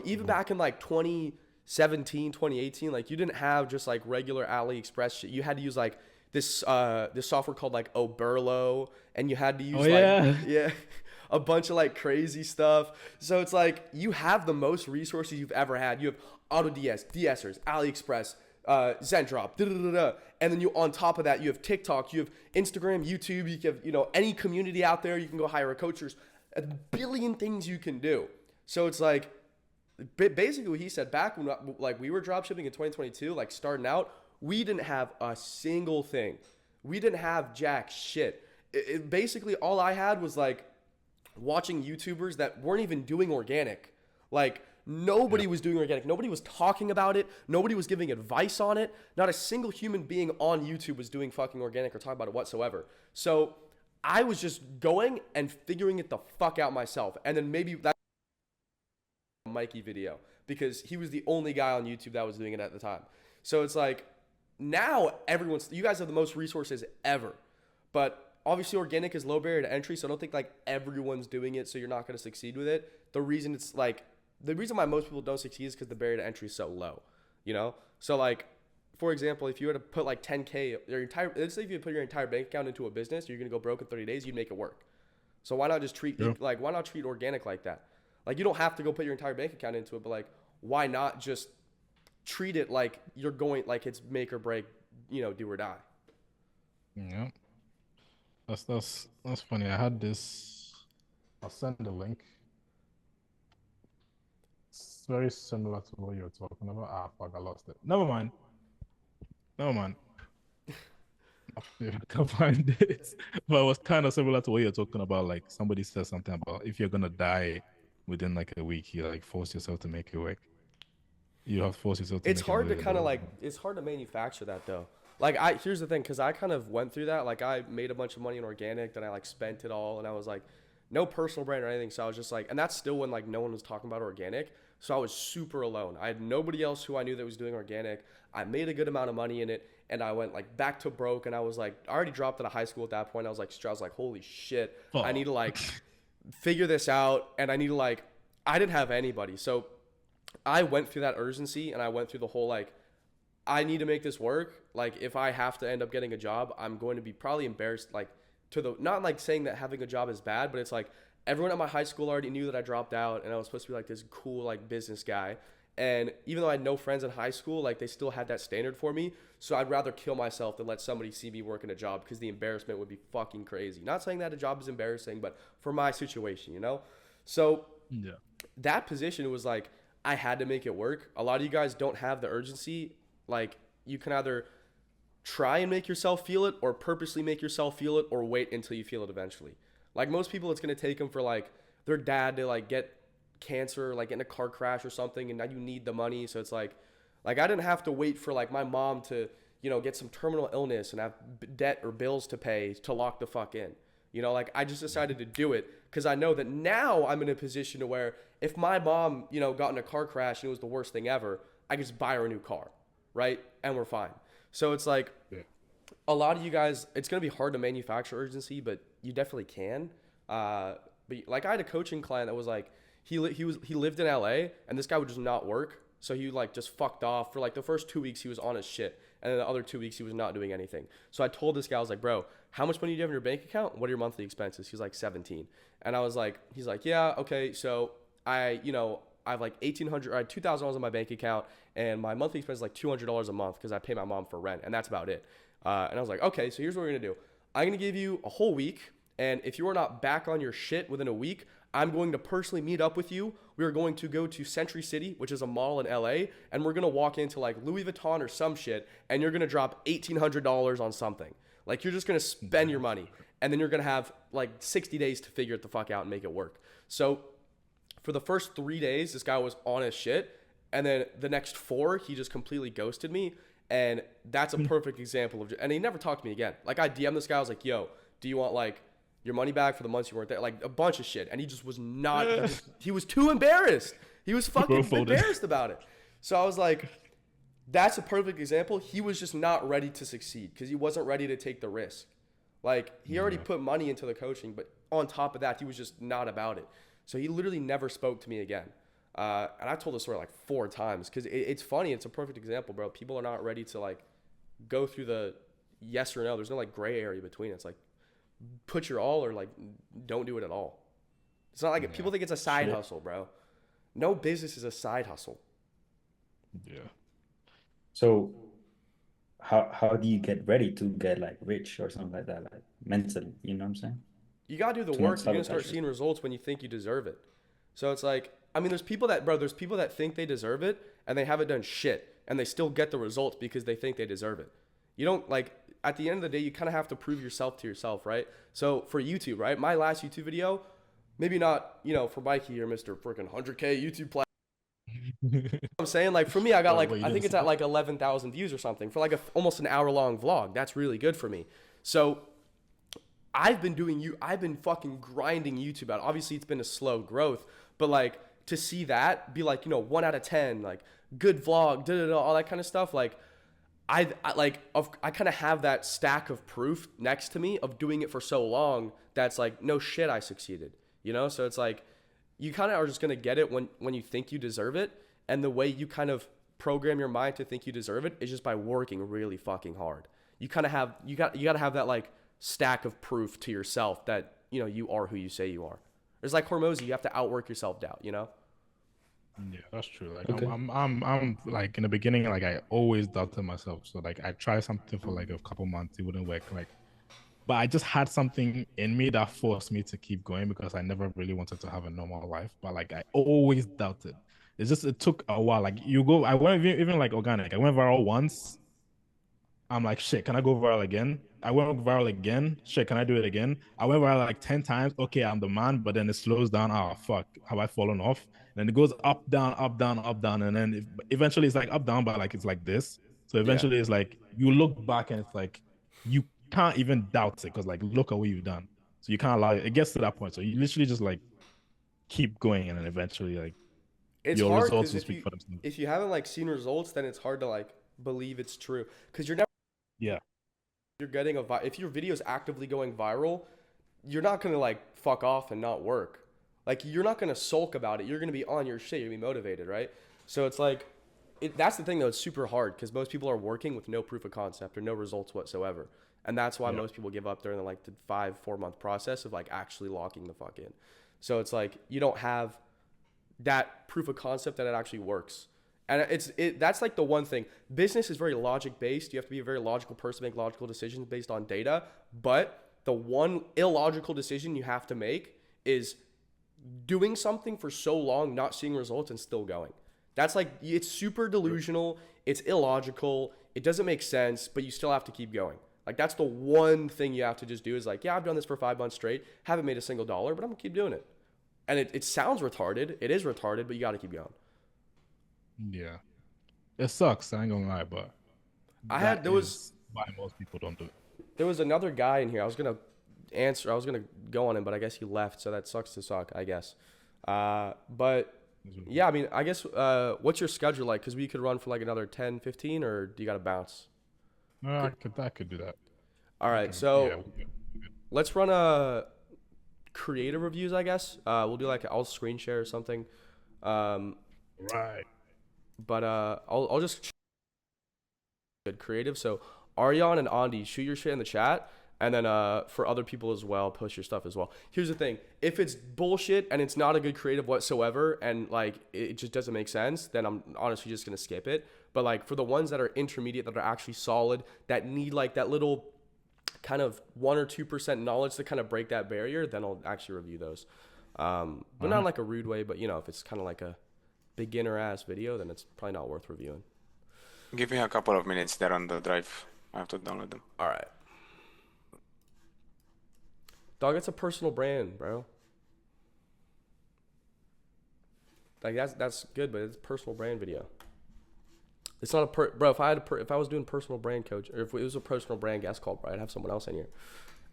even back in like 2017, 2018, like you didn't have just like regular AliExpress shit. You had to use like this software called like Oberlo, and you had to use a bunch of like crazy stuff. So it's like you have the most resources you've ever had. You have AutoDS, DSers, AliExpress, Zendrop, and then you on top of that you have TikTok, you have Instagram, YouTube, you have any community out there. You can go hire a coach. There's a billion things you can do. So it's like basically what he said back when like we were dropshipping in 2022, like starting out, we didn't have a single thing. We didn't have jack shit. Basically all I had was like watching YouTubers that weren't even doing organic. Like nobody was doing organic. Nobody was talking about it. Nobody was giving advice on it. Not a single human being on YouTube was doing fucking organic or talking about it whatsoever. So I was just going and figuring it the fuck out myself. And then maybe that Mikey video, because he was the only guy on YouTube that was doing it at the time. So it's like now you guys have the most resources ever. But obviously organic is low barrier to entry, so I don't think like everyone's doing it, so you're not going to succeed with it. The reason why most people don't succeed is because the barrier to entry is so low, So like, for example, if you were to put like 10K, let's say if you put your entire bank account into a business, you're going to go broke in 30 days, you'd make it work. So why not just treat organic like that? Like you don't have to go put your entire bank account into it, but like, why not just treat it like you're going, like it's make or break, do or die. Yeah. That's funny. I had this. I'll send the link. It's very similar to what you're talking about. Ah, fuck, I lost it. Never mind. I can't find it. But it was kind of similar to what you're talking about. Like somebody said something about if you're gonna die within like a week, you like force yourself to make it work. You have to force yourself to. It's hard to kind of like. It's hard to manufacture that though. Like here's the thing, because I kind of went through that. Like I made a bunch of money in organic, then I like spent it all, and I was like, no personal brand or anything. So I was just like, and that's still when like no one was talking about organic. So I was super alone. I had nobody else who I knew that was doing organic. I made a good amount of money in it, and I went like back to broke. And I was like, I already dropped out of high school at that point. I was like, holy shit, I need to like figure this out, and I need to like, I didn't have anybody. So I went through that urgency, and I went through the whole like, I need to make this work. Like if I have to end up getting a job, I'm going to be probably embarrassed, like not like saying that having a job is bad, but it's like everyone at my high school already knew that I dropped out and I was supposed to be like this cool like business guy. And even though I had no friends in high school, like they still had that standard for me. So I'd rather kill myself than let somebody see me working a job, because the embarrassment would be fucking crazy. Not saying that a job is embarrassing, but for my situation, So yeah, that position was like, I had to make it work. A lot of you guys don't have the urgency. Like you can either try and make yourself feel it or purposely make yourself feel it or wait until you feel it eventually. Like most people, it's going to take them for like their dad to like get cancer, like in a car crash or something. And now you need the money. So it's like I didn't have to wait for like my mom to, get some terminal illness and have debt or bills to pay to lock the fuck in. Like I just decided to do it because I know that now I'm in a position to where if my mom, got in a car crash and it was the worst thing ever, I could just buy her a new car, right? And we're fine. So it's like a lot of you guys, it's going to be hard to manufacture urgency, but you definitely can. But like I had a coaching client that was like, he lived in LA and this guy would just not work. So he like just fucked off for like the first 2 weeks he was on his shit. And then the other 2 weeks he was not doing anything. So I told this guy, I was like, bro, how much money do you have in your bank account? What are your monthly expenses? He's like 17. And I was like, he's like, yeah, okay. So I have like I had $2,000 in my bank account and my monthly expense is like $200 a month because I pay my mom for rent and that's about it. And I was like, okay, so here's what we're going to do. I'm going to give you a whole week. And if you are not back on your shit within a week, I'm going to personally meet up with you. We are going to go to Century City, which is a mall in LA, and we're going to walk into like Louis Vuitton or some shit, and you're going to drop $1,800 on something. Like you're just going to spend your money, and then you're going to have like 60 days to figure it the fuck out and make it work. So for the first 3 days, this guy was on his shit, and then the next 4, he just completely ghosted me, and that's a perfect example of, and he never talked to me again. Like I DM'd this guy, I was like, yo, do you want like your money back for the months you weren't there, like a bunch of shit. And he just was not, he was too embarrassed. He was fucking embarrassed about it. So I was like, that's a perfect example. He was just not ready to succeed because he wasn't ready to take the risk. Like he already put money into the coaching, but on top of that, he was just not about it. So he literally never spoke to me again. And I told this story like 4 times because it's funny. It's a perfect example, bro. People are not ready to like go through the yes or no. There's no like gray area between it. It's like, put your all or like don't do it at all. It's not like people think it's a side hustle, bro. No business is a side hustle. Yeah. So how do you get ready to get like rich or something like that, like mentally, you know what I'm saying? You gotta do the work. You're gonna start seeing results when you think you deserve it. So it's like, I mean, there's people that think they deserve it and they haven't done shit and they still get the results because they think they deserve it. You don't like, at the end of the day, you kind of have to prove yourself to yourself, right? So for YouTube, right? My last YouTube video, maybe not, for Mikey or Mr. freaking 100K YouTube play. I'm saying, like, for me, I got like, I think it's at like 11,000 views or something for like almost an hour-long vlog. That's really good for me. So I've been fucking grinding YouTube out. Obviously, it's been a slow growth, but like to see that be like, 1 out of 10, like good vlog, all that kind of stuff, like, I kind of have that stack of proof next to me of doing it for so long that's like, no shit, I succeeded, So it's like, you kind of are just going to get it when you think you deserve it. And the way you kind of program your mind to think you deserve it is just by working really fucking hard. You kind of have, you got to have that like stack of proof to yourself that, you are who you say you are. It's like Hormozy, you have to outwork your self-doubt, Yeah, that's true. Like I'm like in the beginning, like I always doubted myself. So like I tried something for like a couple months, it wouldn't work. Like, but I just had something in me that forced me to keep going because I never really wanted to have a normal life. But like I always doubted. It took a while. Like I went even like organic. I went viral once. I'm like, shit, can I go viral again? I went viral again. Shit, can I do it again? I went viral like 10 times. Okay, I'm the man, but then it slows down. Oh, fuck. Have I fallen off? And then it goes up, down, up, down, up, down. And then eventually it's like up, down, but like it's like this. So eventually it's like you look back and it's like you can't even doubt it because like look at what you've done. So you can't allow it. It gets to that point. So you literally just like keep going and then eventually like it's your hard results will if speak you for themselves. if you haven't like seen results, then it's hard to like believe it's true because you're never. Yeah. You're getting if your video is actively going viral, you're not gonna like fuck off and not work. Like you're not gonna sulk about it. You're gonna be on your shit. You're gonna be motivated, right? So it's like, that's the thing though. It's super hard because most people are working with no proof of concept or no results whatsoever, and that's why most people give up during the like the 5-4 month process of like actually locking the fuck in. So it's like you don't have that proof of concept that it actually works. And that's like the one thing. Business is very logic based. You have to be a very logical person to make logical decisions based on data. But the one illogical decision you have to make is doing something for so long, not seeing results and still going. That's like, it's super delusional. It's illogical. It doesn't make sense, but you still have to keep going. Like that's the one thing you have to just do is like, yeah, I've done this for 5 months straight. Haven't made a single dollar, but I'm gonna keep doing it. And it sounds retarded. It is retarded, but you got to keep going. Yeah, it sucks. I ain't gonna lie, but there was why most people don't do it. There was another guy in here. answer. I was gonna go on him, but I guess he left, so that sucks to suck, I guess. But yeah, I mean, I guess what's your schedule like? Because we could run for like another 10, 15, or do you gotta bounce? No, I could do that. All right, so let's run a creative reviews, I guess. We'll do like I'll screen share or something. Right. But I'll just good creative. So Aryan and Andi, shoot your shit in the chat, and then for other people as well, post your stuff as well. Here's the thing: if it's bullshit and it's not a good creative whatsoever, and like it just doesn't make sense, then I'm honestly just gonna skip it. But like for the ones that are intermediate, that are actually solid, that need like that little kind of 1 or 2% knowledge to kind of break that barrier, then I'll actually review those. But not in like a rude way, but you know, if it's kind of like a beginner ass video, then it's probably not worth reviewing. Give me a couple of minutes there on the drive. I have to download them. All right. Dog, it's a personal brand, bro. Like that's good, but it's a personal brand video. It's not a bro. If I was doing personal brand coach, or if it was a personal brand guest call, bro, I'd have someone else in here.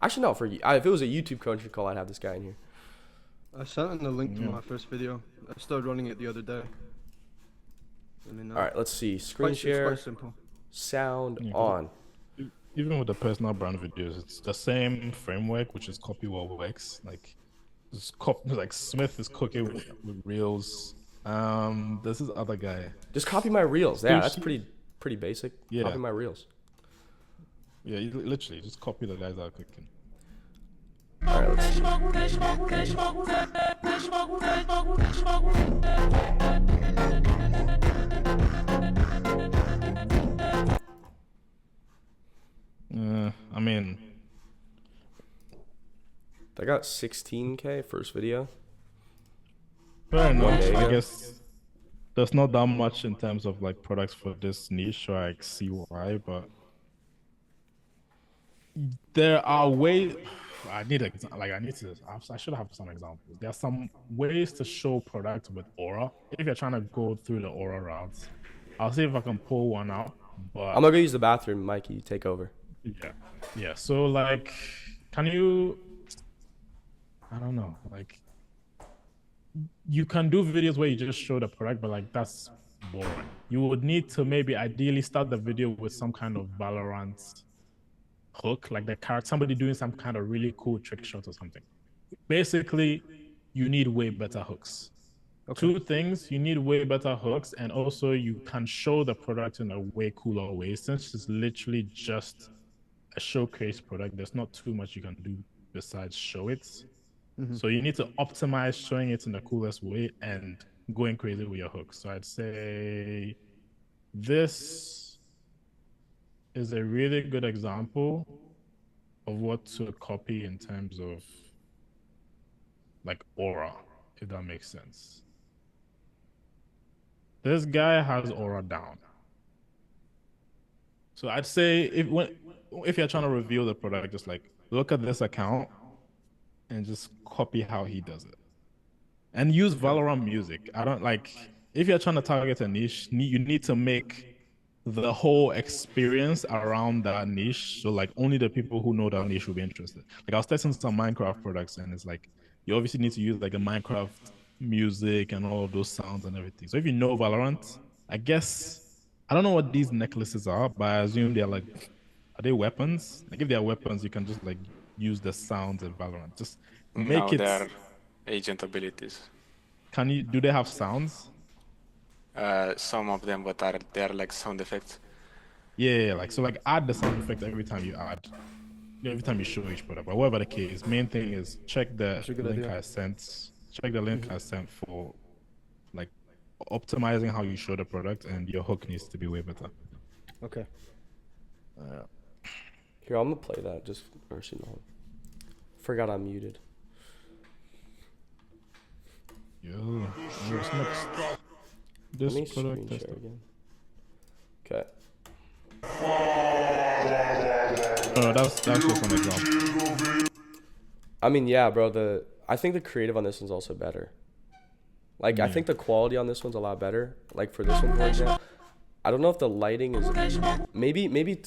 Actually, no. If it was a YouTube coaching call, I'd have this guy in here. I sent in the link to my first video. I started running it the other day. I mean, all right, let's see. Screen share. It's quite simple. Sound on. Even with the personal brand videos, it's the same framework, which is copy what works. Like, like Smith is cooking with Reels. This is other guy. Just copy my Reels. Yeah, that's pretty basic. Yeah. Copy my Reels. Yeah, you literally just copy the guys that are cooking. All right, let's I mean, I got 16K first video. Fair enough. I guess there's not that much in terms of like products for this niche, so I see why, but there are ways. I should have some examples. There are some ways to show product with aura. If you're trying to go through the aura routes, I'll see if I can pull one out. But I'm gonna go use the bathroom, Mikey. You take over. Yeah. So like, can you? I don't know. Like, you can do videos where you just show the product, but like that's boring. You would need to maybe ideally start the video with some kind of Valorant hook, like somebody doing some kind of really cool trick shot or something. Basically, you need way better hooks. Okay. 2 things: you need way better hooks, and also you can show the product in a way cooler way. Since it's literally just a showcase product, there's not too much you can do besides show it. Mm-hmm. So you need to optimize showing it in the coolest way and going crazy with your hooks. So I'd say this is a really good example of what to copy in terms of like aura, if that makes sense. This guy has aura down. So I'd say if you're trying to reveal the product, just like look at this account and just copy how he does it. And use Valorant music. I don't like, if you're trying to target a niche, you need to make the whole experience around that niche, so like only the people who know that niche will be interested. Like I was testing some Minecraft products, and it's like you obviously need to use like the Minecraft music and all of those sounds and everything. So if you know Valorant, I guess I don't know what these necklaces are, but I assume they're like, are they weapons? Like if they are weapons, you can just like use the sounds in Valorant. Just make it. They're agent abilities. Do they have sounds? Some of them, but they're like sound effects. Yeah, like so, like add the sound effect every time you show each product. But whatever the case, main thing is check the link I sent. Check the link I sent for like optimizing how you show the product, and your hook needs to be way better. Okay. Here, I'm gonna play that. Just forgot I'm muted. What's next? This Let me product screen share again. Okay. That's just an example. I mean, yeah, bro. I think the creative on this one's also better. Like, I think the quality on this one's a lot better. Like for this one, for example, I don't know if the lighting is maybe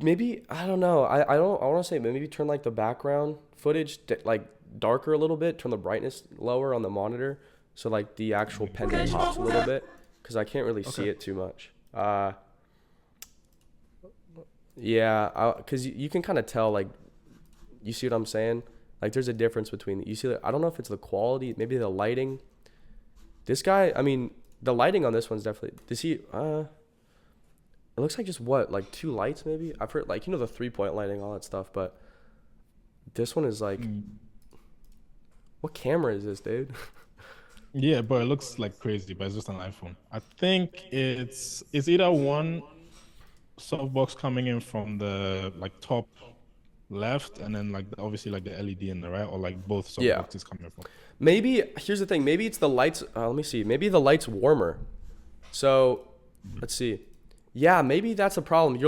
maybe I don't know. I don't I want to say maybe turn like the background footage like darker a little bit. Turn the brightness lower on the monitor so like the actual pendant pops a little bit because I can't really see Okay. it too much. Yeah, because you can kind of tell like you see what I'm saying. Like there's a difference between you see. I don't know if it's the quality, maybe the lighting. This guy, I mean, the lighting on this one's definitely. Does he? It looks like just what, like two lights maybe. I've heard like the 3-point lighting, all that stuff, but this one is like, what camera is this, dude? Yeah, but it looks like crazy, but it's just an iPhone. I think it's either one softbox coming in from the like top left, and then like obviously like the LED in the right, or like both Yeah. softboxes coming from. Maybe here's the thing. Maybe it's the lights. Let me see. Maybe the light's warmer. So, let's see. Yeah, maybe that's a problem.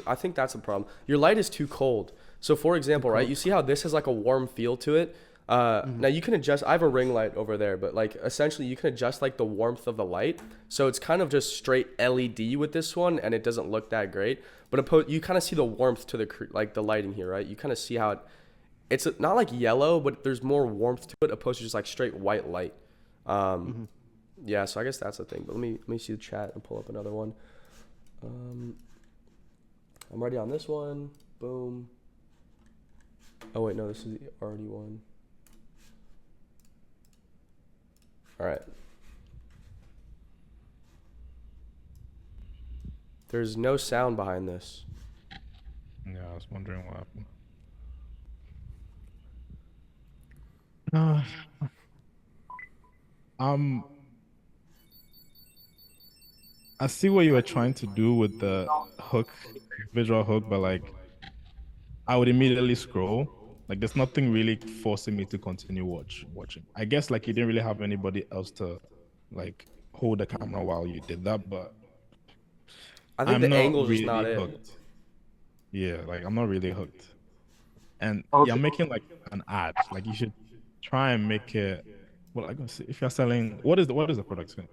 I think that's a problem. Your light is too cold. So, for example, right, you see how this has like a warm feel to it. Now you can adjust. I have a ring light over there, but like essentially you can adjust like the warmth of the light. So it's kind of just straight LED with this one, and it doesn't look that great. But you kind of see the warmth to the lighting here, right? You kind of see how it's not like yellow, but there's more warmth to it opposed to just like straight white light. Yeah, so I guess that's the thing. But let me see the chat and pull up another one. I'm ready on this one. Boom. Oh wait, no, this is the already one. All right. There's no sound behind this. Yeah, I was wondering what happened. I see what you were trying to do with the hook, visual hook, but like I would immediately scroll. Like there's nothing really forcing me to continue watching. I guess like you didn't really have anybody else to like hold the camera while you did that, but I think I'm the not angle's just really not it. hooked. Yeah, like I'm not really hooked. And Okay. you're making like an ad. Like you should try and make it. Well, I guess if you're selling, what is the product?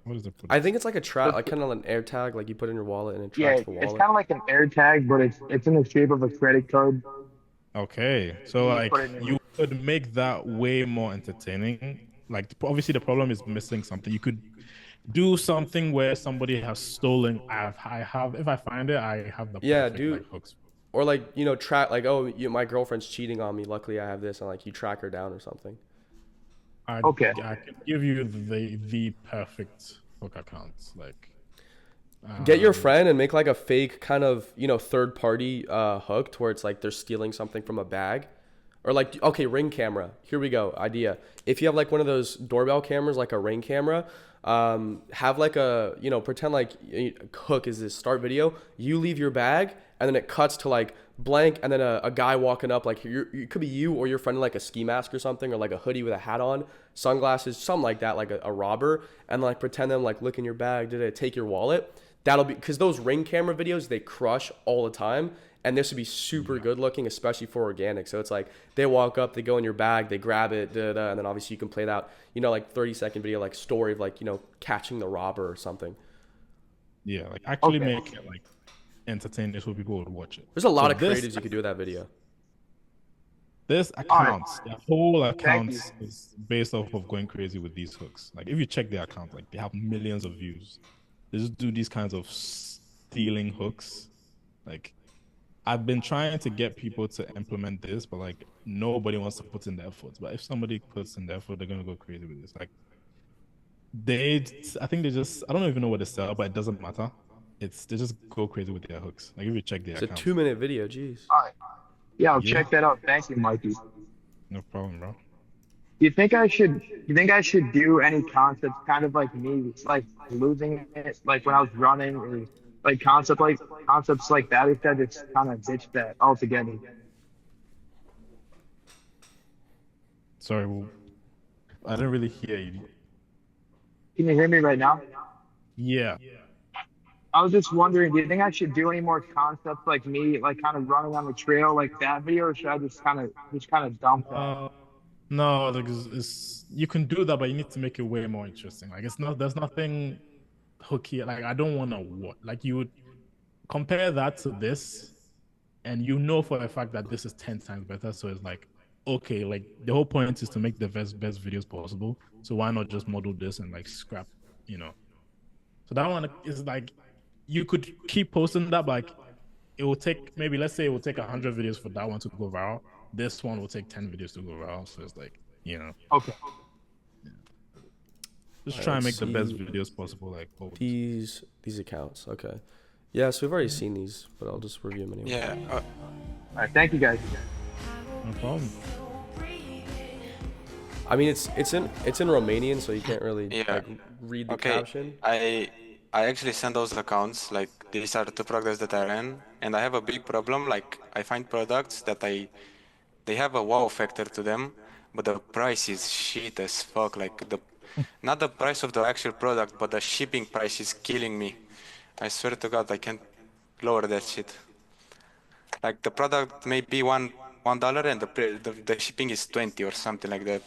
What is the product? I think it's like a trap, like kind of an air tag, like you put in your wallet and it Yeah, tracks the it's wallet. kind of like an air tag, but it's in the shape of a credit card. Okay, so You like put it in. you could make that way more entertaining. Like obviously the problem is missing something. You could do something where somebody has stolen. I have if I find it, I have the Yeah, perfect dude. like hooks. Or like track like my girlfriend's cheating on me. Luckily I have this, and like you track her down or something. Okay. I could give you the perfect hook accounts. Like Get your friend and make like a fake kind of third party hook to where it's like they're stealing something from a bag. Or like, okay, Ring camera. Here we go. Idea. If you have like one of those doorbell cameras, like a Ring camera, have like a, pretend like hook is this start video. You leave your bag and then it cuts to like blank and then a guy walking up, like it could be you or your friend in like a ski mask or something, or like a hoodie with a hat on, sunglasses, something like that, like a robber, and like pretend them like look in your bag, did it take your wallet? That'll be because those Ring camera videos, they crush all the time. And this would be super good looking, especially for organic. So it's like they walk up, they go in your bag, they grab it, and then obviously you can play that, like 30-second video, like story of like, catching the robber or something. Yeah, like actually make it like entertaining so people would watch it. There's a lot So of creatives you could do with that video. This accounts, the whole Thank accounts is based off of going crazy with these hooks. Like if you check their account, like they have millions of views. They just do these kinds of stealing hooks. Like I've been trying to get people to implement this, but like nobody wants to put in the effort. But if somebody puts in the effort, they're gonna go crazy with this. Like I think I don't even know what they sell, but it doesn't matter. They just go crazy with their hooks. Like if you check their It's account. a 2-minute video, jeez. All right. Yeah, I'll check that out. Thank you, Mikey. No problem, bro. Do you think I should do any concepts kind of like me, like losing it, like when I was running, or like concepts like that, or should I just kind of ditch that altogether? Sorry, I didn't really hear you. Can you hear me right now? Yeah. I was just wondering, do you think I should do any more concepts like me, like kind of running on the trail like that video, or should I just kind of dump that? No, like you can do that, but you need to make it way more interesting. Like there's nothing hooky. Like I don't want to like you would compare that to this. and you know for a fact that this is 10 times better. So it's like, okay, like the whole point is to make the best videos possible. So why not just model this and like scrap, you know? So that one is like you could keep posting that, but like it will take maybe let's say it will take 100 videos for that one to go viral. This one will take 10 videos to go viral. So it's like, you know. Okay. Just All try right, and let's make the best see videos possible. Like always. these accounts. Okay. Yeah, so we've already seen these, but I'll just review them anyway. Yeah. All right. Thank you, guys. No problem. I mean, it's in Romanian, so you can't really Yeah. like read the Okay. caption. I actually send those accounts. Like these are the two products that I ran, and I have a big problem. Like I find products that they have a wow factor to them, but the price is shit as fuck. Like not the price of the actual product, but the shipping price is killing me. I swear to God, I can't lower that shit. Like the product may be $1 and the shipping is 20 or something like that.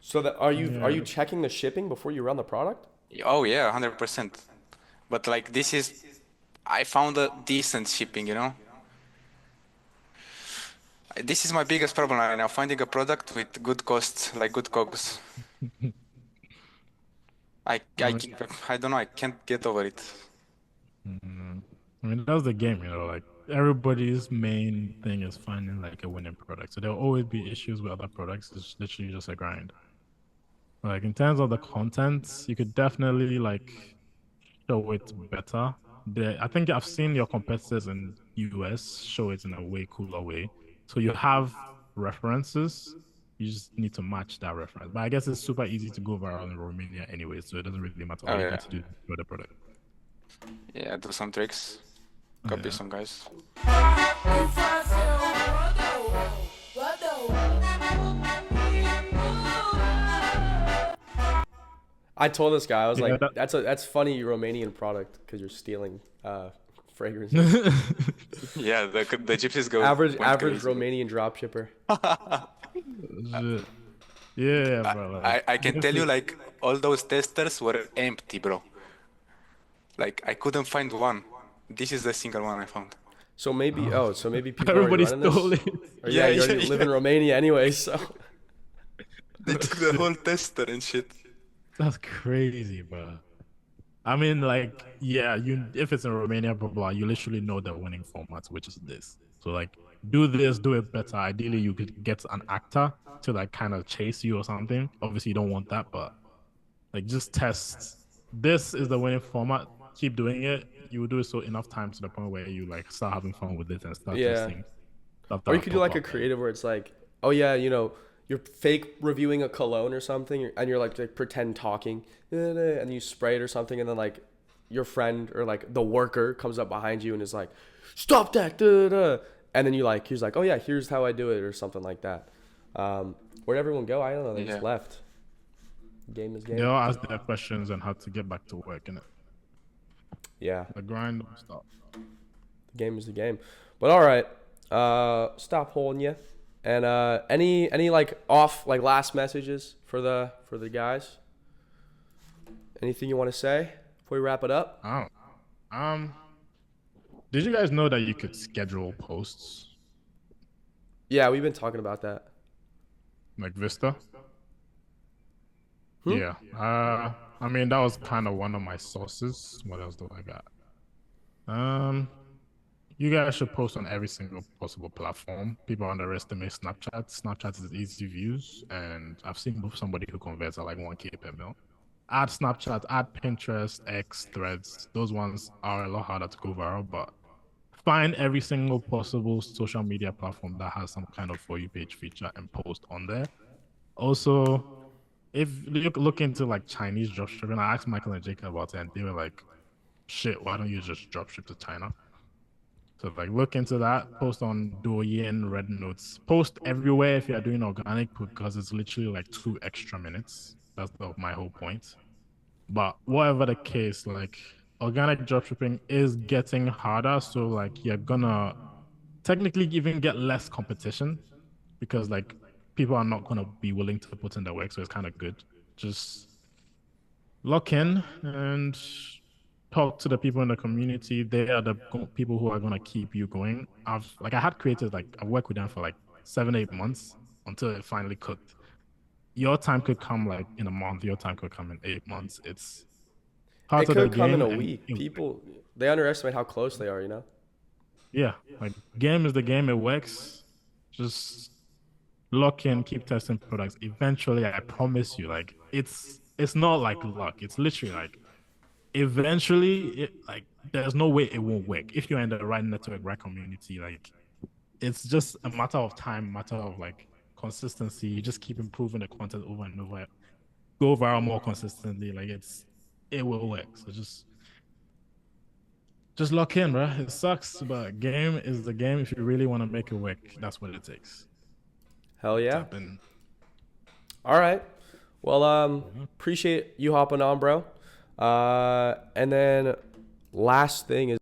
So that are you checking the shipping before you run the product? Oh yeah, 100%. But like this is, I found a decent shipping, you know. This is my biggest problem right now, finding a product with good costs, like good COGS. I don't know, I can't get over it. I mean, that's the game, you know, like everybody's main thing is finding like a winning product. So there'll always be issues with other products. It's literally just a grind. Like in terms of the content, you could definitely like show it better. I think I've seen your competitors in US show it in a way cooler way. So you have references. You just need to match that reference. But I guess it's super easy to go viral in Romania anyway, so it doesn't really matter. All Oh you yeah. need to do is show the product. Yeah, do some tricks. Copy some guys. I told this guy, I was Yeah, like, that's funny Romanian product because you're stealing fragrances. Yeah, the gypsies go average went crazy. Romanian dropshipper. Yeah, bro. Like, I can tell you, like, all those testers were empty, bro. Like, I couldn't find one. This is the single one I found. So maybe people everybody are already running stole this. it. Or yeah, you already live in Romania anyway, so They took the whole tester and shit. That's crazy, bro. I mean, like, yeah, if it's in Romania, blah blah, you literally know the winning format, which is this. So like, do this, do it better. Ideally, you could get an actor to like kind of chase you or something. Obviously, you don't want that, but like, just test. This is the winning format. Keep doing it. You will do it so enough times to the point where you like start having fun with it and start testing stuff. Or you could do like a creative where it's like, oh yeah, you know, you're fake reviewing a cologne or something, and you're like pretend talking, and you spray it or something, and then like your friend or like the worker comes up behind you and is like, stop that, and then he's like, oh yeah, here's how I do it or something like that. Where'd everyone go? I don't know. They just left. Game is game. They'll ask their questions on how to get back to work, innit? Yeah. The grind don't stop. The game is the game. But all right, stop holding you. And any like last messages for the guys? Anything you want to say before we wrap it up? Oh, did you guys know that you could schedule posts? Yeah, we've been talking about that. Like Vista? Yeah. I mean, that was kind of one of my sources. What else do I got? You guys should post on every single possible platform. People underestimate Snapchat. Snapchat is easy views, and I've seen somebody who converts at like 1K per mil. Add Snapchat, add Pinterest, X, Threads. Those ones are a lot harder to go viral, but find every single possible social media platform that has some kind of For You page feature and post on there. Also, if you look into like Chinese dropshipping, I asked Michael and Jacob about it, and they were like, shit, why don't you just dropship to China? So like look into that, post on Douyin, Red Notes, post everywhere if you're doing organic because it's literally like 2 extra minutes. That's my whole point. But whatever the case, like organic dropshipping is getting harder. So like you're gonna technically even get less competition because like people are not gonna be willing to put in the work. So it's kind of good. Just lock in and talk to the people in the community. They are the people who are gonna keep you going. I had creators like I worked with them for like 7, 8 months until it finally cooked. Your time could come like in a month. Your time could come in 8 months. It's part It of the could come in game, a and week. People, they underestimate how close they are, you know? yeah, like game is the game. It works. Just lock in, keep testing products. Eventually, I promise you, like it's not like luck. It's literally like eventually, there's no way it won't work if you're in the right network, right community. Like it's just a matter of time, matter of like consistency. You just keep improving the content over and over, go viral more consistently. Like it will work. So just lock in, bro. It sucks, but game is the game. If you really want to make it work, that's what it takes. Hell yeah. Tap in. All right. Well, appreciate you hopping on, bro. And then last thing is